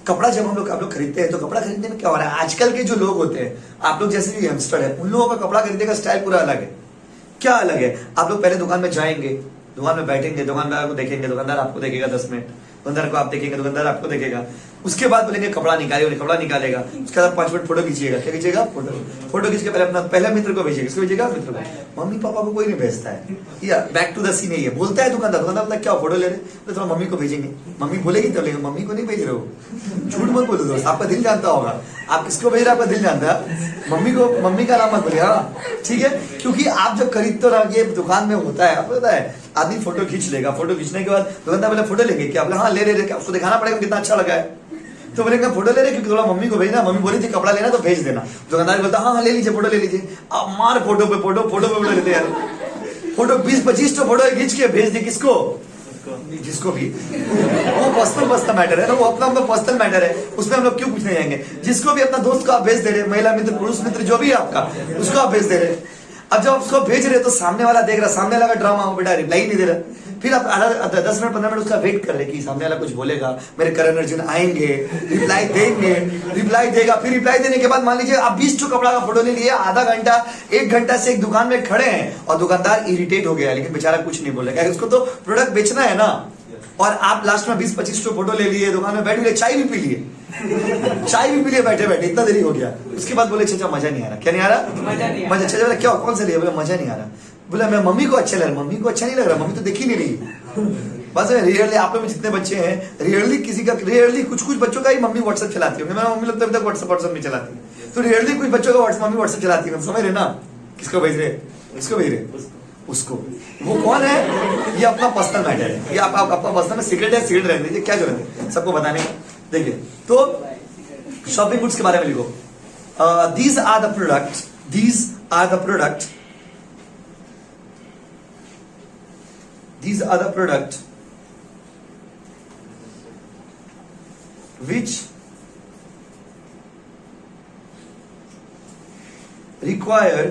कपड़ा जब हम लोग खरीदते हैं, तो कपड़ा खरीदने में क्या हो रहा है, आजकल के जो लोग होते हैं, आप लोग जैसे जो यंगस्टर है, उन लोगों का कपड़ा खरीदने का स्टाइल पूरा अलग है। क्या अलग है? आप लोग पहले दुकान में जाएंगे, दुकान में बैठेंगे, दुकानदार को देखेंगे, दुकानदार आपको देखेगा 10 मिनट, दुकानदार को आप देखेंगे, दुकानदार आपको देखेगा। उसके बाद बोलेंगे कपड़ा निकालिए, कपड़ा निकालेगा। उसके बाद 5 मिनट फोटो खींचिएगा। क्या खींचेगा? फोटो खींच के पहले अपना पहले मित्र को भेजिएगा। किसको भेजिएगा? मित्र को। मम्मी पापा को कोई नहीं भेजता है। या बैक टू द सीन है, बोलता है दुकानदार मतलब क्या फोटो ले रहे, तो थोड़ा मम्मी को भेजेंगे। मम्मी बोलेगी तब लेंगे, मम्मी को नहीं भेज रहे हो, झूठ मत बोलो दोस्त, आपका दिल जानता होगा। आप किसको भेज रहे हैं? आपका दिल जानता है। मम्मी को, मम्मी का नाम मत बोलिए, हाँ ठीक है। क्योंकि आप जब खरीदते हो ना, ये दुकान में होता है, आपको पता है, आदमी फोटो खींच लेगा, फोटो खींचने के बाद दुकानदार बोले फोटो लेंगे क्या? बोले हाँ ले रहे, उसको दिखाना पड़ेगा कितना अच्छा लगा है। तो बोलेंगे फोटो ले रहे क्योंकि थोड़ा मम्मी को भेजना, मम्मी बोली थी कपड़ा लेना तो भेज देना। दुकानदार बोलता हाँ ले लीजिए, फोटो ले लीजिए। आप मार फोटो पे फोटो लेते यार, फोटो 20-25 तो फोटो खींच के भेज दी। किसको? जिसको भी, वो पर्सनल मैटर है ना, वो अपना पर्सनल मैटर है, उसमें हम लोग क्यों पूछने जाएंगे। जिसको भी अपना दोस्त को आप भेज दे रहे, महिला मित्र, पुरुष मित्र, जो भी है आपका, उसको आप भेज दे रहे। अब जब उसको भेज रहे तो सामने वाला देख रहा, सामने वाला का ड्रामा हो, बेटा रिप्लाई नहीं दे रहा। फिर आप 10 मिनट 15 मिनट उसका वेट कर रहे कि सामने वाला कुछ बोलेगा, मेरे करण अर्जुन आएंगे, रिप्लाई देंगे, रिप्लाई देगा। फिर रिप्लाई देने के बाद मान लीजिए आप 20 कपड़ा का फोटो ले लिए, आधा घंटा 1 घंटा से एक दुकान में खड़े हैं और दुकानदार इरिटेट हो गया, लेकिन बेचारा कुछ नहीं बोल रहा, उसको तो प्रोडक्ट बेचना है ना। और आप लास्ट में 20-25 फोटो ले लिए, दुकान में बैठ लिए, चाय भी पी लिए बैठे बैठे, इतना देरी हो गया। उसके बाद बोले चाचा मजा नहीं आ रहा। क्या नहीं आ रहा? मजा। चाचा क्या कौन सा लिया? बोले मजा नहीं आ रहा। बोला मैं मम्मी को अच्छा लग रहा। मम्मी को अच्छा नहीं लग रहा, मम्मी तो देखी नहीं रही। बस रियरली आप लोग में जितने बच्चे हैं, रियरली कुछ बच्चों का ही मम्मी व्हाट्सएप चलाती होंगे। मेरा मम्मी लगता है व्हाट्सएप नहीं चलाती, तो रियरली कुछ बच्चों का मम्मी व्हाट्सएप चलाती है। समझ रहे ना किसको भेज रहे? किसको भेज रहे? उसको। वो कौन है? ये अपना पर्सनल मैटर है, ये आप अपना पर्सनल में सीक्रेट है, सीक्रेट रहने दीजिए, क्या जरूरत है सबको बताने का। देखिए तो शॉपिंग गुड्स के बारे में लिखो, these are the products, these are the product, these are the product which require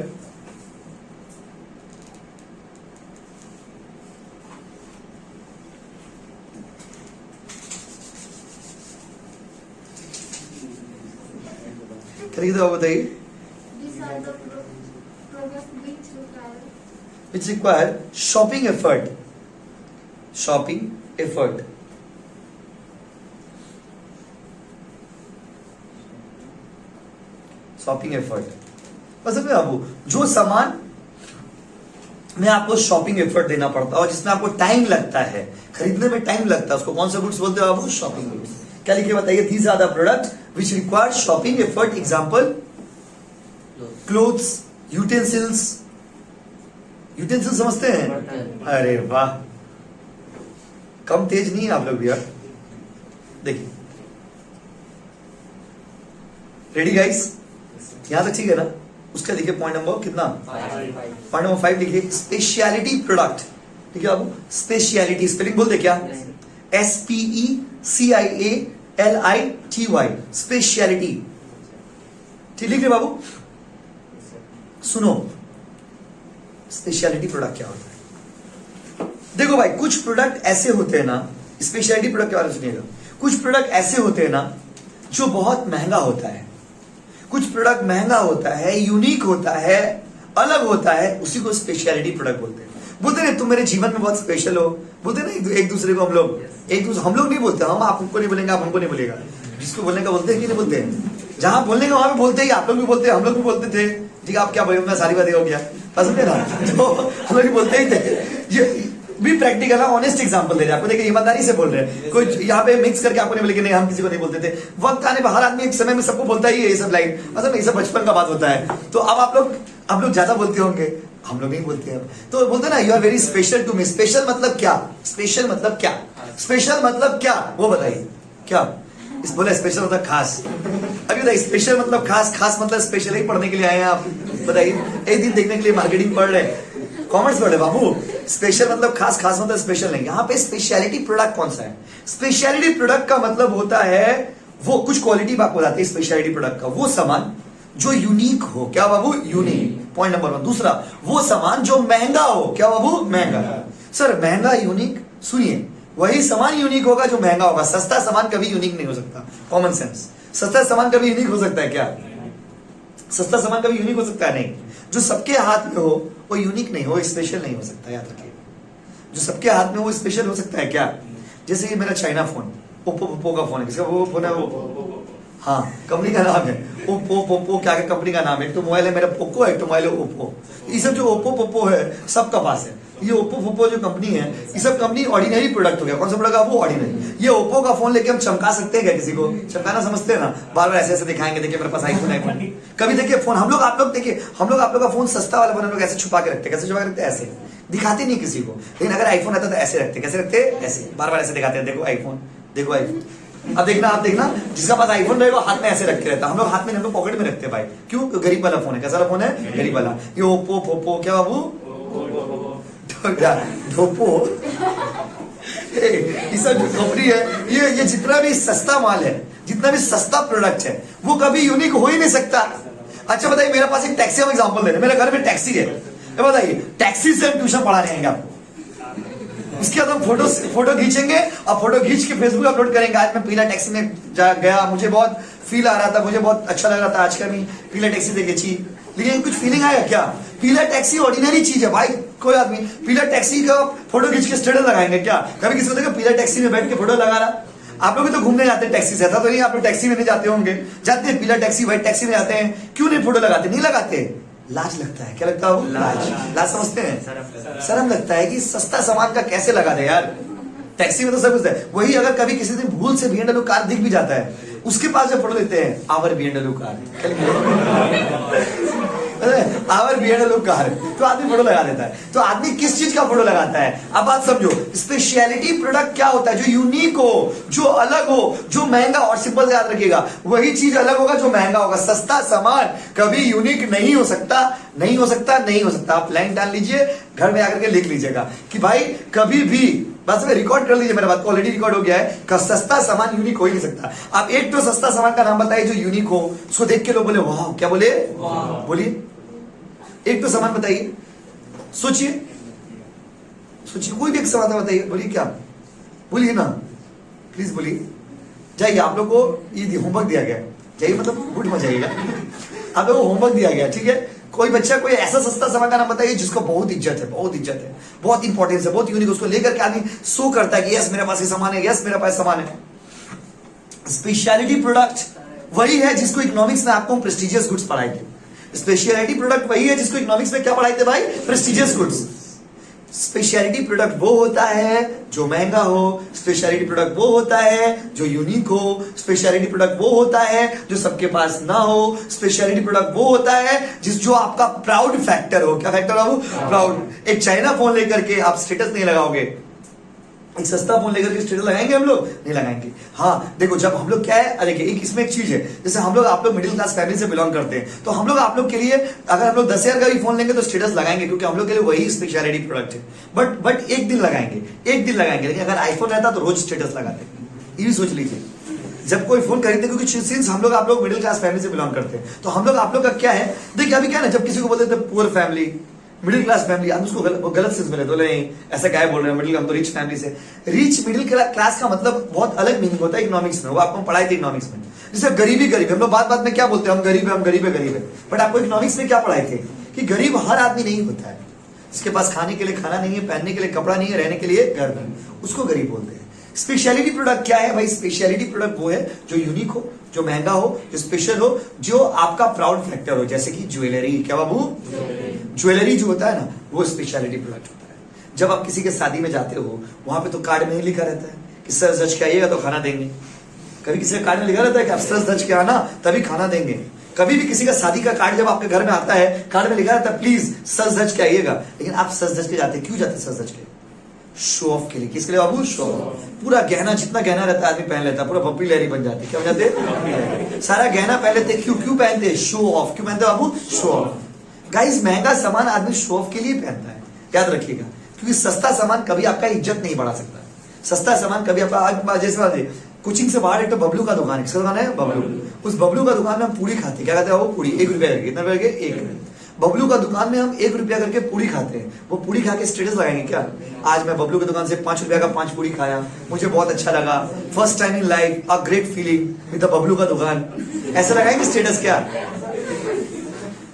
क्या लिखा होगा बताइए? These are the products which require shopping effort, shopping effort, shopping effort. मतलब में आपको जो सामान में आपको शॉपिंग एफर्ट देना पड़ता है और जिसमें आपको टाइम लगता है, खरीदने में टाइम लगता है, उसको कौन सा गुड्स बोलते हो आप? Shopping goods. क्या लिखे बताइए? These are the product which require shopping effort. Example clothes, utensils. Utensils समझते हैं? अरे वाह, कम तेज नहीं है आप लोग भी यार। देखिए, रेडी गाइस? यहां तक ठीक है ना? उसका देखिए पॉइंट नंबर कितना? पॉइंट नंबर 5 लिखिए, स्पेशलिटी प्रोडक्ट। ठीक है बाबू, स्पेशलिटी स्पेलिंग बोल दे क्या? SPECIALITY, speciality. ठीक लिख रहे बाबू? सुनो, स्पेशलिटी प्रोडक्ट क्या होता है? देखो भाई, कुछ प्रोडक्ट ऐसे होते हैं ना, स्पेशलिटी प्रोडक्ट के बारे में सुनिएगा। कुछ प्रोडक्ट ऐसे होते हैं ना जो बहुत महंगा होता है, कुछ प्रोडक्ट महंगा होता है, यूनिक होता है, अलग होता है, उसी को स्पेशलिटी प्रोडक्ट बोलते हैं। बोलते हैं तुम मेरे जीवन में बहुत स्पेशल हो, बोलते हैं ना एक दूसरे को। हम लोग नहीं बोलते, हम आपको नहीं बोलेंगे, आप हमको नहीं बोलेगा। जिसको बोलने का बोलते हैं कि नहीं बोलते हैं? जहां बोलने का वहां पे बोलते ही, आप लोग भी बोलते हैं, हम लोग भी बोलते थे। ठीक है, आप क्या बोले? मैं सारी बातें हो गया, समझे ना? तो हम लोग बोलते ही थे। ये भी प्रैक्टिकल है, ऑनेस्ट एग्जांपल दे रहे हैं आपको। देखिए, ईमानदारी से बोल रहे हैं, कोई यहाँ पे मिक्स करके आपको नहीं बोले कि नहीं हम किसी को नहीं बोलते थे। वक्त आने पर हर आदमी एक समय में सबको बोलता ही है ये सब लाइन, मतलब ये सब बचपन का बात होता है। तो अब आप लोग ज्यादा बोलते होंगे, हम लोग नहीं बोलते हैं। तो बोलते ना, you are very special to me. Special मतलब क्या? स्पेशल मतलब क्या? स्पेशल मतलब क्या वो बताइए? क्या इस बोले? स्पेशल मतलब खास। अभी बताइए, स्पेशल मतलब खास, खास मतलब स्पेशल ही पढ़ने के लिए आए हैं आप? बताइए, एक दिन देखने के लिए मार्केटिंग पढ़ रहे हैं, कॉमर्स पढ़े बाबू। स्पेशल मतलब खास, खास मतलब स्पेशल नहीं। यहाँ पे स्पेशलिटी प्रोडक्ट कौन सा है? स्पेशलिटी प्रोडक्ट का मतलब होता है वो कुछ क्वालिटी आपको बताती है स्पेशलिटी प्रोडक्ट का, वो सामान जो यूनिक हो। क्या बाबू? यूनिक। Point number 1। दूसरा, वो सामान जो महंगा हो। क्या बाबू? महंगा। सर महंगा यूनिक, सुनिए, वही सामान यूनिक होगा जो महंगा होगा। सस्ता सामान कभी यूनिक नहीं हो सकता। Common sense. सस्ता सामान कभी यूनिक हो सकता है क्या? सस्ता सामान कभी यूनिक हो सकता है? नहीं। जो सबके हाथ में हो वो यूनिक नहीं हो, स्पेशल नहीं हो सकता, याद रखिए। जो सबके हाथ में वो स्पेशल हो सकता है क्या? जैसे कि मेरा चाइना फोन, ओप्पो का फोन है। किसका वो फोन है? वो, हाँ, कंपनी का नाम है ओप्पो। क्या कंपनी का नाम है? एक तो मोबाइल है मेरा पोको, एक तो मोबाइल है ओप्पो। ये सब जो ओप्पो है सबका पास है। ये ओप्पो जो कंपनी है, ये सब कंपनी ऑर्डिनरी प्रोडक्ट हो गया। कौन सा प्रोडक्ट है वो? ऑर्डिनरी। ये ओप्पो का फोन लेके हम चमका सकते हैं क्या किसी को? चमकाना समझते हैं ना? बार बार ऐसे ऐसे दिखाएंगे, देखिए मेरे पास आईफोन है। कभी देखिए फोन, आप लोग देखिए, आप लोग का फोन सस्ता वाला फोन हम लोग ऐसे छुपा के रखते हैं। कैसे छुपा के रखते हैं? ऐसे दिखाते नहीं किसी को। लेकिन अगर आईफोन आता तो ऐसे रखते। कैसे रखते? ऐसे, बार बार ऐसे दिखाते हैं, देखो आईफोन, देखो आईफोन। अब देखना, आप देखना, जिसका पास आईफोन रहेगा हाथ में ऐसे रख के रहता है। हम लोग हाथ में, हम लोग पॉकेट में रखते हैं भाई। क्यों? गरीब वाला फोन है। कैसा वाला फोन है? गरीब वाला। ये ओप्पो क्या बाबू? धोपो। ये सब जो कंपनी है, ये जितना भी सस्ता माल है, जितना भी सस्ता प्रोडक्ट है, वो कभी यूनिक हो ही नहीं सकता। अच्छा बताइए, मेरे पास एक टैक्सी, हम एग्जांपल दे रहे हैं, मेरे घर में टैक्सी है। बताइए, टैक्सी से हम ट्यूशन पढ़ा रहेंगे आपको। उसके बाद हम फोटो खींचेंगे और फोटो खींच के फेसबुक अपलोड करेंगे। आज मैं पीला टैक्सी में गया, मुझे बहुत फील आ रहा था, मुझे बहुत अच्छा लग रहा था। आज का मैं पीला टैक्सी देखी, लेकिन कुछ फीलिंग आया क्या? पीला टैक्सी ऑर्डिनरी चीज है भाई। कोई आदमी पीला टैक्सी का फोटो खींच के स्टेटस लगाएंगे क्या? कभी किसी को देखा पीला टैक्सी में बैठ के फोटो लगा रहा? आप लोग भी तो घूमने जाते हैं टैक्सी से, ऐसा तो नहीं आप लोग टैक्सी में नहीं जाते होंगे? जाते हैं, पीला टैक्सी व्हाइट टैक्सी में जाते हैं, क्यों नहीं फोटो लगाते? नहीं लगाते, लाज लगता है। क्या लगता है? लाज समझते हैं? शर्म लगता है कि सस्ता सामान का कैसे लगा दे यार। टैक्सी में तो सब कुछ है। वही अगर कभी किसी दिन भूल से BMW कार दिख भी जाता है, उसके पास जब फोटो लेते हैं, our BMW car, our BMW car, तो आदमी फोटो लगा देता है। तो आदमी किस चीज का फोटो लगाता है? अब बात समझो, स्पेशलिटी प्रोडक्ट क्या होता है? जो यूनिक हो, जो अलग हो, जो महंगा, और सिंपल से याद रखिएगा, वही चीज अलग होगा जो महंगा होगा। सस्ता सामान कभी यूनिक नहीं हो सकता, नहीं हो सकता, नहीं हो सकता। आप लाइन डाल लीजिए, घर में आकर के लिख लीजिएगा कि भाई कभी भी, बस में रिकॉर्ड कर लीजिए, मेरा बात ऑलरेडी रिकॉर्ड हो गया है, का सस्ता सामान यूनिक हो ही नहीं सकता। आप एक तो सस्ता सामान का नाम बताइए जो यूनिक हो, उसको देख के लोग बोले वाह, क्या बोले? बोलिए, एक तो सामान बताइए, सोचिए सोचिए, कोई भी एक सामान बताइए, बोलिए क्या, बोलिए ना, प्लीज बोलिए। जाइए, आप लोग को ये होमवर्क दिया गया है, जाइए, मतलब गुड मत जाइएगा, आप लोग को होमवर्क दिया गया, ठीक है? कोई बच्चा कोई ऐसा सस्ता सामान का नाम बताइए जिसको बहुत इज्जत है, बहुत इज्जत है, बहुत इंपॉर्टेंस है, बहुत यूनिक, उसको लेकर के आदमी शो करता है कि यस मेरे पास ये सामान है, यस मेरे पास सामान है। स्पेशलिटी प्रोडक्ट वही है जिसको इकोनॉमिक्स में आपको प्रेस्टिजियस गुड्स पढ़ाए थे। स्पेशलिटी प्रोडक्ट वही है जिसको इकोनॉमिक्स में क्या पढ़ाए थे भाई? Prestigious goods. स्पेशलिटी प्रोडक्ट वो होता है जो महंगा हो, स्पेशलिटी प्रोडक्ट वो होता है जो यूनिक हो, स्पेशलिटी प्रोडक्ट वो होता है जो सबके पास ना हो, स्पेशलिटी प्रोडक्ट वो होता है जो आपका प्राउड फैक्टर हो। क्या फैक्टर हो? प्राउड। एक चाइना फोन लेकर के आप स्टेटस नहीं लगाओगे, एक सस्ता फोन लेकर के स्टेटस लगाएंगे हम लोग? नहीं लगाएंगे। हाँ देखो, जब हम लोग क्या है, अरे एक इसमें एक चीज है, जैसे हम लोग, आप लोग मिडिल क्लास फैमिली से बिलोंग करते हैं, तो हम लोग आप लोग के लिए अगर हम लोग 10,000 का भी फोन लेंगे तो स्टेटस लगाएंगे, क्योंकि हम लोग के लिए वही स्पेशलिटी प्रोडक्ट है। बट एक दिन लगाएंगे, एक दिन लगाएंगे, लेकिन अगर आईफोन रहता तो रोज स्टेटस लगाते। ये भी सोच लीजिए, जब कोई फोन खरीदते, क्योंकि सिंस हम लोग आप लोग मिडिल क्लास फैमिली से बिलोंग करते हैं, तो हम लोग आप लोग का क्या है, देखिए अभी क्या है ना, जब किसी को बोलते थे poor family, middle class family, आप उसको गलत सेंस में लेते हो, नहीं ऐसा क्या है बोल रहे हैं, मिडिल, हम तो रिच फैमिली से। रिच मिडिल क्लास का मतलब बहुत अलग मीनिंग होता है इकोनॉमिक्स में, वो आपको पढ़ाई थी इकोनॉमिक्स में। जैसे गरीबी, गरीब, हम लोग बात बात में क्या बोलते हैं, हम गरीब है, हम गरीब है, गरीब है, बट आपको इकोनॉमिक्स में क्या पढ़ाए थे कि गरीब हर आदमी नहीं होता है, जिसके पास खाने के लिए खाना नहीं है, पहनने के लिए कपड़ा नहीं है, रहने के लिए घर नहीं, उसको गरीब बोलते हैं। स्पेशलिटी प्रोडक्ट क्या है भाई? स्पेशलिटी प्रोडक्ट वो है जो यूनिक हो, जो महंगा हो, जो स्पेशल हो, जो आपका प्राउड फैक्टर हो, जैसे कि ज्वेलरी। क्या बाबू? ज्वेलरी जो होता है ना, वो स्पेशलिटी प्रोडक्ट होता है। जब आप किसी के शादी में जाते हो, वहां पे तो कार्ड में ही लिखा रहता है कि सर सच के आइएगा तो खाना देंगे। कभी किसी का कार्ड में लिखा रहता है कि आप सर सच के आना तभी खाना देंगे। कभी भी किसी का शादी का कार्ड जब आपके घर में आता है, कार्ड में लिखा रहता है प्लीज सच सच के आइएगा, लेकिन आप सच सच के जाते, क्यों जाते सच सच के? शो ऑफ के लिए। किसके लिए बाबू? Show off. पूरा गहना, जितना गहना रहता है आदमी पहन लेता है, पूरा पप्पी लहरी बन जाती है। क्या बन जाते? सारा गहना पहन लेते। क्यों क्यों पहनते हैं? Show off. क्यों पहनते बाबू? Show off. गाइस, महंगा सामान आदमी शो ऑफ के लिए पहनता है, याद रखिएगा, क्योंकि सस्ता सामान कभी आपका इज्जत नहीं बढ़ा सकता। सस्ता सामान कभी आपका, जैसे कोचिंग से बाहर एक तो बबलू का दुकान है। किसका दुकान है? बबलू। उस बबलू का दुकान में हम पूरी खाते हैं। क्या कहते हैं वो? पूरी। 1 रुपया करके। कितना रुपया? 1। बबलू का दुकान में हम 1 रुपया करके पूरी खाते हैं। वो पूरी खा के स्टेटस लगाएंगे क्या? आज मैं बबलू की दुकान से 5 रुपया का 5 पूरी खाया, मुझे बहुत अच्छा लगा, first time in life, a great feeling with the Bablu का दुकान। ऐसा लगाएंगे स्टेटस क्या?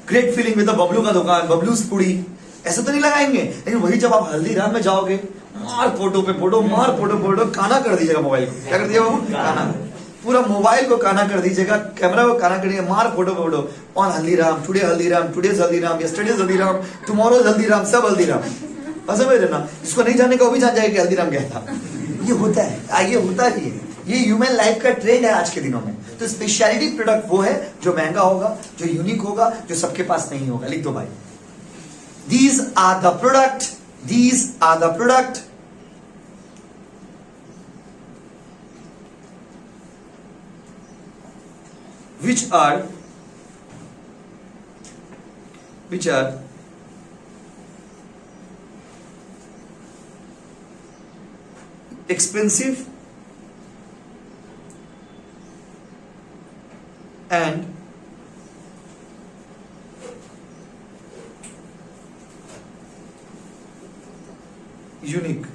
Great feeling with the Bablu का दुकान, बबलूस पूरी, ऐसा तो नहीं लगाएंगे। लेकिन वही जब आप हल्दीराम में जाओगे, मार फोटो पे फोटो, मार फोटो फोटो, काना कर दीजिएगा मोबाइल को। क्या कर दीजिएगा बाबू? काना। पूरा मोबाइल को काना कर दीजिएगा, कैमरा को काना कर दीजिएगा, मार photo photo on Haldiram, today Haldiram, today's Haldiram, yesterday's Haldiram, tomorrow's Haldiram, सब हल्दीराम। समझ रहे ना? जिसको नहीं जानने का वो भी जान जाएगा कि हल्दीराम क्या था। ये होता है, ये होता ही है, ये ह्यूमन लाइफ का ट्रेंड है आज के दिनों में। तो स्पेशलिटी प्रोडक्ट वो है जो महंगा होगा, जो यूनिक होगा, जो सबके पास नहीं होगा। लिख दो भाई, these are the product which are expensive and unique.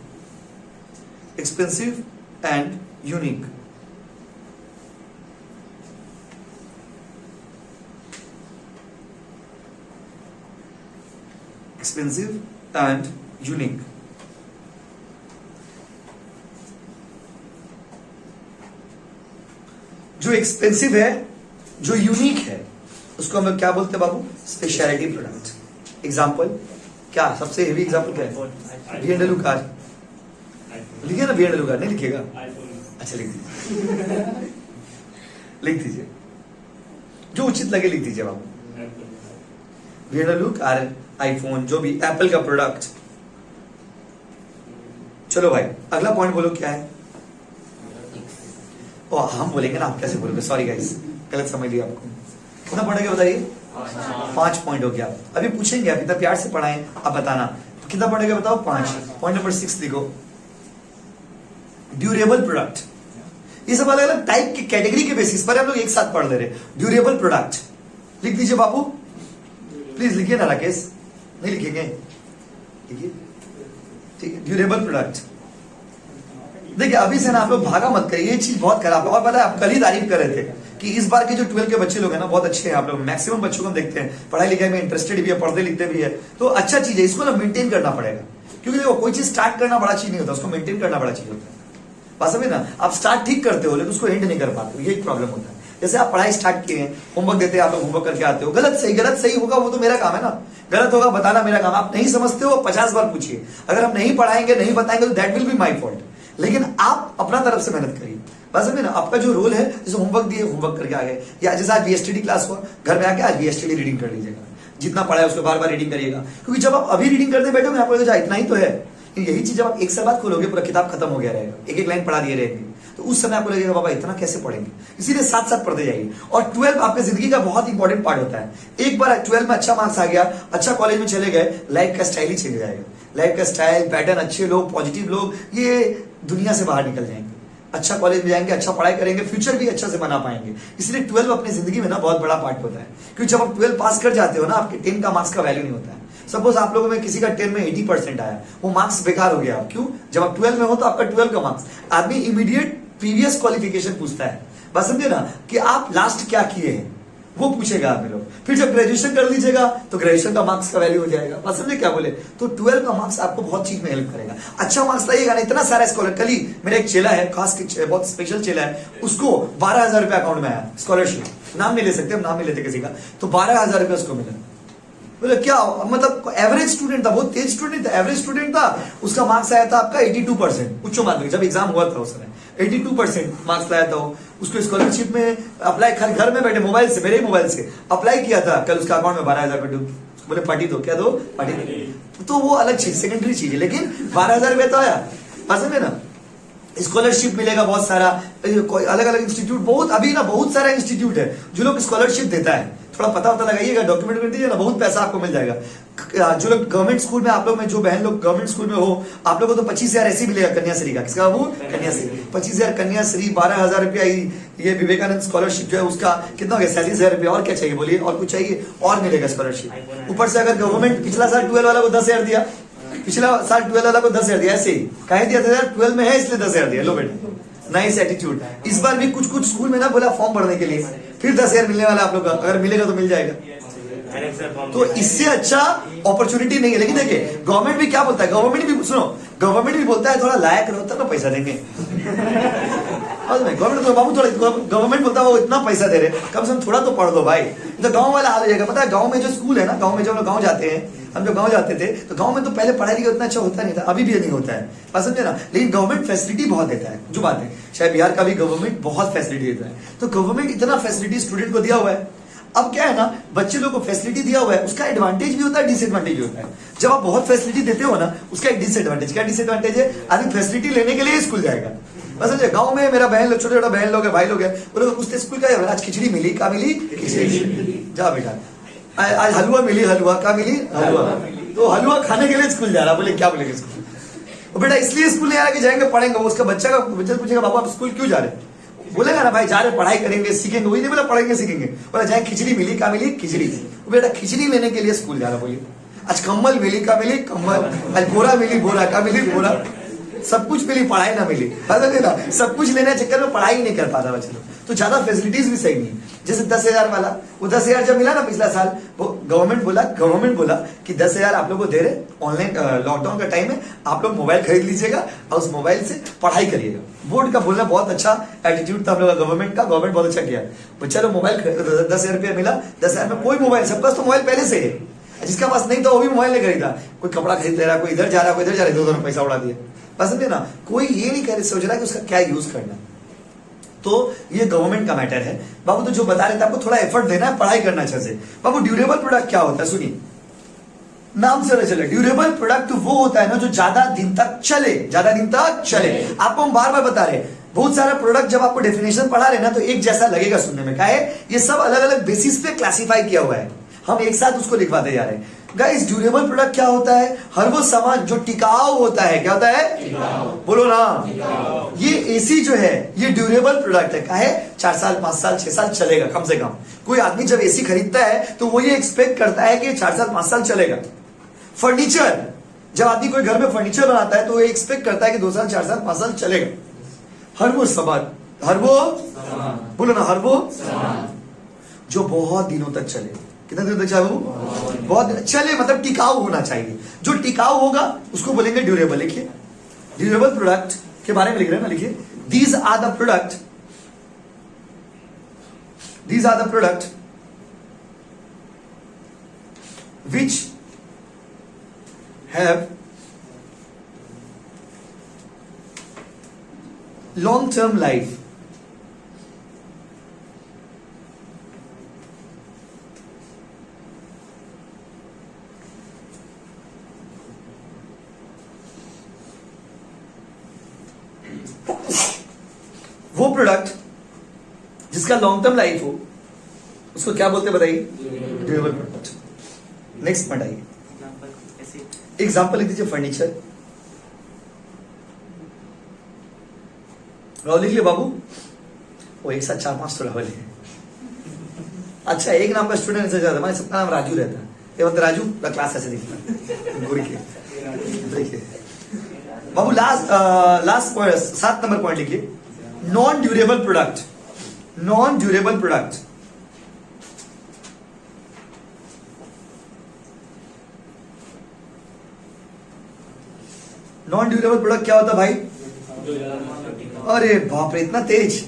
Expensive and unique. Expensive and unique. जो एक्सपेंसिव है, जो यूनिक है, उसको हम लोग क्या बोलते हैं बाबू? Speciality product. एग्जाम्पल क्या? सबसे हेवी एग्जाम्पल क्या है? BMW car. लिखिए ना BMW कार, नहीं लिखिएगा? अच्छा लिख दीजिए, लिख दीजिए, जो उचित लगे लिख दीजिए बाबू। We gonna look are iPhone, जो भी एप्पल का प्रोडक्ट। चलो भाई अगला पॉइंट बोलो क्या है। ओ हम बोलेंगे ना, आप कैसे बोलोगे, सॉरी गाइस गलत समझ लिया आपको। कितना पॉइंट हो गया बताइए, 5 पॉइंट हो गया। अभी पूछेंगे आप इतना प्यार से पढ़ाएं, आप बताना तो कितना पॉइंट हो गया बताओ, 5। पॉइंट नंबर 6 लिखो, ड्यूरेबल प्रोडक्ट। ये सब अलग अलग टाइप की कैटेगरी के बेसिस पर हम लोग एक साथ पढ़ ले रहे। ड्यूरेबल प्रोडक्ट लिख दीजिए बाबू, प्लीज लिखिए ना राकेश, नहीं लिखेंगे, लिखिए ठीक है। ड्यूरेबल प्रोडक्ट, देखिए अभी से ना आप लोग भागा मत करिए, ये चीज बहुत खराब है। और पता है आप कल ही तारीफ कर रहे थे कि इस बार के जो 12 के बच्चे लोग हैं ना बहुत अच्छे हैं, आप लोग मैक्सिमम बच्चों को हम देखते हैं पढ़ाई लिखाई में इंटरेस्टेड भी है, पढ़ते लिखते भी है, तो अच्छा चीज है, इसको ना मेंटेन करना पड़ेगा। क्योंकि देखो कोई चीज स्टार्ट करना बड़ा चीज नहीं होता, उसको मेंटेन करना बड़ा चीज होता है। बात समझे ना, आप स्टार्ट ठीक करते हो लेकिन उसको एंड नहीं कर पाते हो, ये एक प्रॉब्लम होता है। जैसे आप पढ़ाई स्टार्ट किए हैं, होमवर्क देते हैं, आप लोग होमवर्क करके आते हो, गलत सही होगा वो तो मेरा काम है ना, गलत होगा बताना मेरा काम। आप नहीं समझते हो 50 बार पूछिए, अगर हम नहीं पढ़ाएंगे नहीं बताएंगे तो that will be my fault. लेकिन आप अपना तरफ से मेहनत करिए, बस समझे ना। आपका जो रोल है, जैसे होमवर्क दिए होमवर्क करके आ गए, या जैसे आज VSTD क्लास हुआ, घर में आके आज VSTD रीडिंग कर लीजिएगा, जितना पढ़ा है उसको बार बार रीडिंग करिएगा। क्योंकि जब आप अभी रीडिंग करने बैठोगे आपको लगेगा इतना ही तो है, यही चीज जब आप एक साल बाद खोलोगे पूरा किताब खत्म हो गया रहेगा, एक लाइन पढ़ा दिए रहेंगे, तो उस समय आपको लगेगा बाबा इतना कैसे पढ़ेंगे। इसीलिए साथ साथ पढ़ते जाइए। और 12 आपके जिंदगी का बहुत इंपॉर्टेंट पार्ट होता है। एक बार 12 में अच्छा मार्क्स आ गया, अच्छा कॉलेज में चले गए, लाइफ का स्टाइल ही चेंज हो जाएगा। लाइफ का स्टाइल पैटर्न, अच्छे लोग, पॉजिटिव लोग, ये दुनिया से बाहर निकल जाएंगे। अच्छा कॉलेज में जाएंगे, अच्छा पढ़ाई करेंगे, फ्यूचर भी अच्छा से बना पाएंगे। इसलिए 12 अपनी जिंदगी में ना बहुत बड़ा पार्ट होता है। क्योंकि जब आप 12 पास कर जाते हो ना, आपके 10 का मार्क्स का वैल्यू नहीं होता है। सपोज आप लोगों में किसी का 10 में 80% आया, वो मार्क्स बेकार हो गया। क्यों? जब आप 12 में हो तो आपका 12 का मार्क्स, आदमी इमीडिएट प्रीवियस क्वालिफिकेशन पूछता है, बस समझे ना, कि आप लास्ट क्या किए हैं वो पूछेगा आप लोग। फिर जब ग्रेजुएशन कर लीजिएगा तो ग्रेजुएशन का मार्क्स का वैल्यू हो जाएगा। बस समझे क्या बोले, तो 12 का मार्क्स आपको बहुत चीज में हेल्प करेगा। अच्छा मार्क्स लाइएगा ना, इतना सारा स्कॉलर, कल ही मेरा एक चेला है, खास बहुत स्पेशल चेला है, उसको 12,000 रुपया अकाउंट में आया स्कॉलरशिप, नाम नहीं ले सकते हम, नाम नहीं लेते किसी का, तो 12,000 रुपया उसको मिला। बोले क्या मतलब, एवरेज स्टूडेंट था, बहुत तेज स्टूडेंट था, एवरेज स्टूडेंट था, उसका मार्क्स आया था आपका 82%, उच्च माध्यमिक जब एग्जाम हुआ था उस समय 82% मार्क्स लाया था। उसको स्कॉलरशिप में अप्लाई, घर में बैठे मोबाइल से, मेरे मोबाइल से अप्लाई किया था, कल उसका अकाउंट में 12,000 रुपये। बोले पार्टी दो, क्या दो, पार्टी दो, तो वो अलग चीज, सेकेंडरी चीज है, लेकिन 12,000 रुपये तो आया। पसंद है ना, स्कॉलरशिप मिलेगा बहुत सारा, अलग अलग इंस्टीट्यूट, बहुत अभी ना बहुत सारा इंस्टीट्यूट है जो लोग स्कॉलरशिप देता है। थोड़ा पता लगाइएगा, डॉक्यूमेंट कर दीजिए ना, बहुत पैसा आपको मिल जाएगा। जो लोग गवर्नमेंट स्कूल में, आप लोग में जो बहन लोग गवर्नमेंट स्कूल में हो, आप लोगों को तो 25,000 ऐसे मिलेगा कन्याश्री का। किसका वो? कन्याश्री। 25,000 कन्याश्री, 12,000 रुपया ये विवेकानंद स्कॉलरशिप जो है उसका कितना हो गया, 37,000 रुपया। और क्या चाहिए बोलिए, और कुछ चाहिए? और मिलेगा स्कॉलरशिप। ऊपर से अगर गवर्नमेंट पिछला साल 12 वाला को 10,000 दिया, पिछला साल 12 वाला को 10,000 दिया, ऐसे ही कहीं दिया था, 12 में है इसलिए 10,000 दिया। लो बेटा, नाइस एटीट्यूड। इस बार भी कुछ कुछ स्कूल में ना बोला फॉर्म भरने के लिए, फिर 10,000 मिलने वाला आप लोग का, अगर मिलेगा तो मिल जाएगा। तो इससे अच्छा अपॉर्चुनिटी नहीं है। लेकिन देखिए गवर्नमेंट भी क्या बोलता है, गवर्नमेंट भी सुनो, गवर्नमेंट भी बोलता है थोड़ा लायक रहो तब तो पैसा देंगे। गवर्नमेंट तो बाबू थोड़ा, गवर्नमेंट बोलता है वो इतना पैसा दे रहे, कम से कम थोड़ा तो पढ़ दो भाई। तो गांव वाला हाल हो जाएगा। पता है गांव में जो स्कूल है ना, गांव में जब हम गांव जाते हैं, हम जब गांव जाते थे तो गांव में तो पहले पढ़ाई लिखाई उतना अच्छा होता नहीं था, अभी भी नहीं होता है, पसंद है ना। लेकिन गवर्नमेंट फैसिलिटी बहुत देता है, जो बात है, शायद बिहार का भी गवर्नमेंट बहुत फैसिलिटी देता है। तो गवर्नमेंट इतना फैसिलिटी स्टूडेंट को दिया हुआ है। अब क्या है ना, बच्चे लोग को फैसिलिटी दिया हुआ है, उसका एडवांटेज भी होता है, डिसएडवांटेज भी होता है। जब आप बहुत फैसिलिटी देते हो ना, उसका एक डिसएडवांटेज, क्या डिसएडवांटेज है, आदमी फैसिलिटी लेने के लिए स्कूल जाएगा। बस गांव में मेरा बहन लोग, छोटे छोटे बहन लोग है, भाई लोग है, वो लोग पूछते स्कूल का आज खिचड़ी मिली, क्या मिली, खिचड़ी। जा बेटा, आज हलवा मिली, हलवा क्या मिली, हलवा। तो हलवा खाने के लिए स्कूल जा रहा, बोले क्या बोलेंगे स्कूल, बेटा इसलिए स्कूल नहीं आ रहा कि जाएंगे पढ़ेंगे। वो उसका बच्चा पूछेगा बाबा आप स्कूल क्यों जा रहे, बोलेगा ना भाई जा रहे पढ़ाई करेंगे सीखेंगे, वही नहीं बोला पढ़ेंगे सीखेंगे, बोला जाए खिचड़ी मिली, क्या मिली, खिचड़ी। बेटा खिचड़ी लेने के लिए स्कूल जा रहा, बोलिए आज कम्बल मिली, क्या मिली, कम्बल। आज बोरा मिली, बोरा क्या मिली, बोरा। सब कुछ मिली, पढ़ाई ना मिली, ना सब कुछ लेने चक्कर में पढ़ाई नहीं कर पाता बच्चे लोग। तो ज्यादा फैसिलिटीज भी सही नहीं है। जैसे 10,000 वाला, वो 10,000 जब मिला ना पिछला साल, वो गवर्नमेंट बोला कि 10,000 आप लोग को दे रहे, ऑनलाइन लॉकडाउन का टाइम है, आप लोग मोबाइल खरीद लीजिएगा और उस मोबाइल से पढ़ाई करिएगा। बोर्ड का बोलना बहुत अच्छा एटीट्यूड था हम लोग का, गवर्नमेंट का, गवर्नमेंट बहुत अच्छा किया। बच्चा लोग मोबाइल 10,000 रुपया मिला, 10,000 में कोई मोबाइल, सबका तो मोबाइल पहले से है, जिसका पास नहीं था वो भी मोबाइल नहीं खरीदा। कोई कपड़ा खरीद ले रहा, कोई इधर जा रहा, कोई इधर जा रहा, 2 पैसा उड़ा दिया। पसंद है ना, कोई ये नहीं कर सोच रहा कि उसका क्या यूज करना। तो ये गवर्नमेंट का मैटर है बाबू। तो जो बता रहे थे आपको थोड़ा एफर्ट देना है, पढ़ाई करना अच्छे से। बाबू ड्यूरेबल प्रोडक्ट क्या होता है, सुनिए नाम से पता चले। ड्यूरेबल प्रोडक्ट वो होता है ना जो ज्यादा दिन तक चले, ज्यादा दिन तक चले। आपको हम बार बार बता रहे हैं, बहुत सारा प्रोडक्ट जब आपको डेफिनेशन पढ़ा रहे ना तो एक जैसा लगेगा सुनने में, क्या है ये सब अलग अलग बेसिस पे क्लासिफाई किया हुआ है, हम एक साथ उसको लिखवाते जा रहे हैं। गाइस ड्यूरेबल प्रोडक्ट क्या होता है, हर वो सामान जो टिकाऊ होता है, क्या होता है, बोलो ना। ये एसी जो है ये ड्यूरेबल प्रोडक्ट है, क्या है 4 साल 5 साल 6 साल चलेगा कम से कम। कोई आदमी जब एसी खरीदता है तो वो ये एक्सपेक्ट करता है कि 4 साल 5 साल चलेगा। फर्नीचर, जब आदमी कोई घर में फर्नीचर बनाता है तो वो एक्सपेक्ट करता है कि 2 साल 4 साल 5 साल चलेगा। हर वो सामान, हर वो बोलो ना, हर वो जो बहुत दिनों तक चले, कितने दिनों तक चले, बहुत दिन चले, मतलब टिकाऊ होना चाहिए। जो टिकाऊ होगा उसको बोलेंगे ड्यूरेबल। लिखिए ड्यूरेबल प्रोडक्ट के बारे में लिख रहे हैं ना, लिखिए these are the product, these are the product which have long term life, वो प्रोडक्ट जिसका लॉन्ग टर्म लाइफ हो उसको क्या बोलते हैं बताइए, ड्यूरेबल प्रोडक्ट। नेक्स्ट पॉइंट आइए, एग्जाम्पल लिख दीजिए फर्नीचर। राहुल लिख लिया बाबू, वो एक साथ 4-5 तो राहुल है। अच्छा एक नाम का स्टूडेंट ऐसे जाता है, हमारे सबका नाम राजू रहता है, ये मतलब राजू का क्लास ऐसे दिखता देखिए बाबू। लास्ट पॉइंट 7 नंबर पॉइंट लिखिए, non durable product. Non durable product non durable product क्या होता है भाई, अरे बाप रे इतना तेज।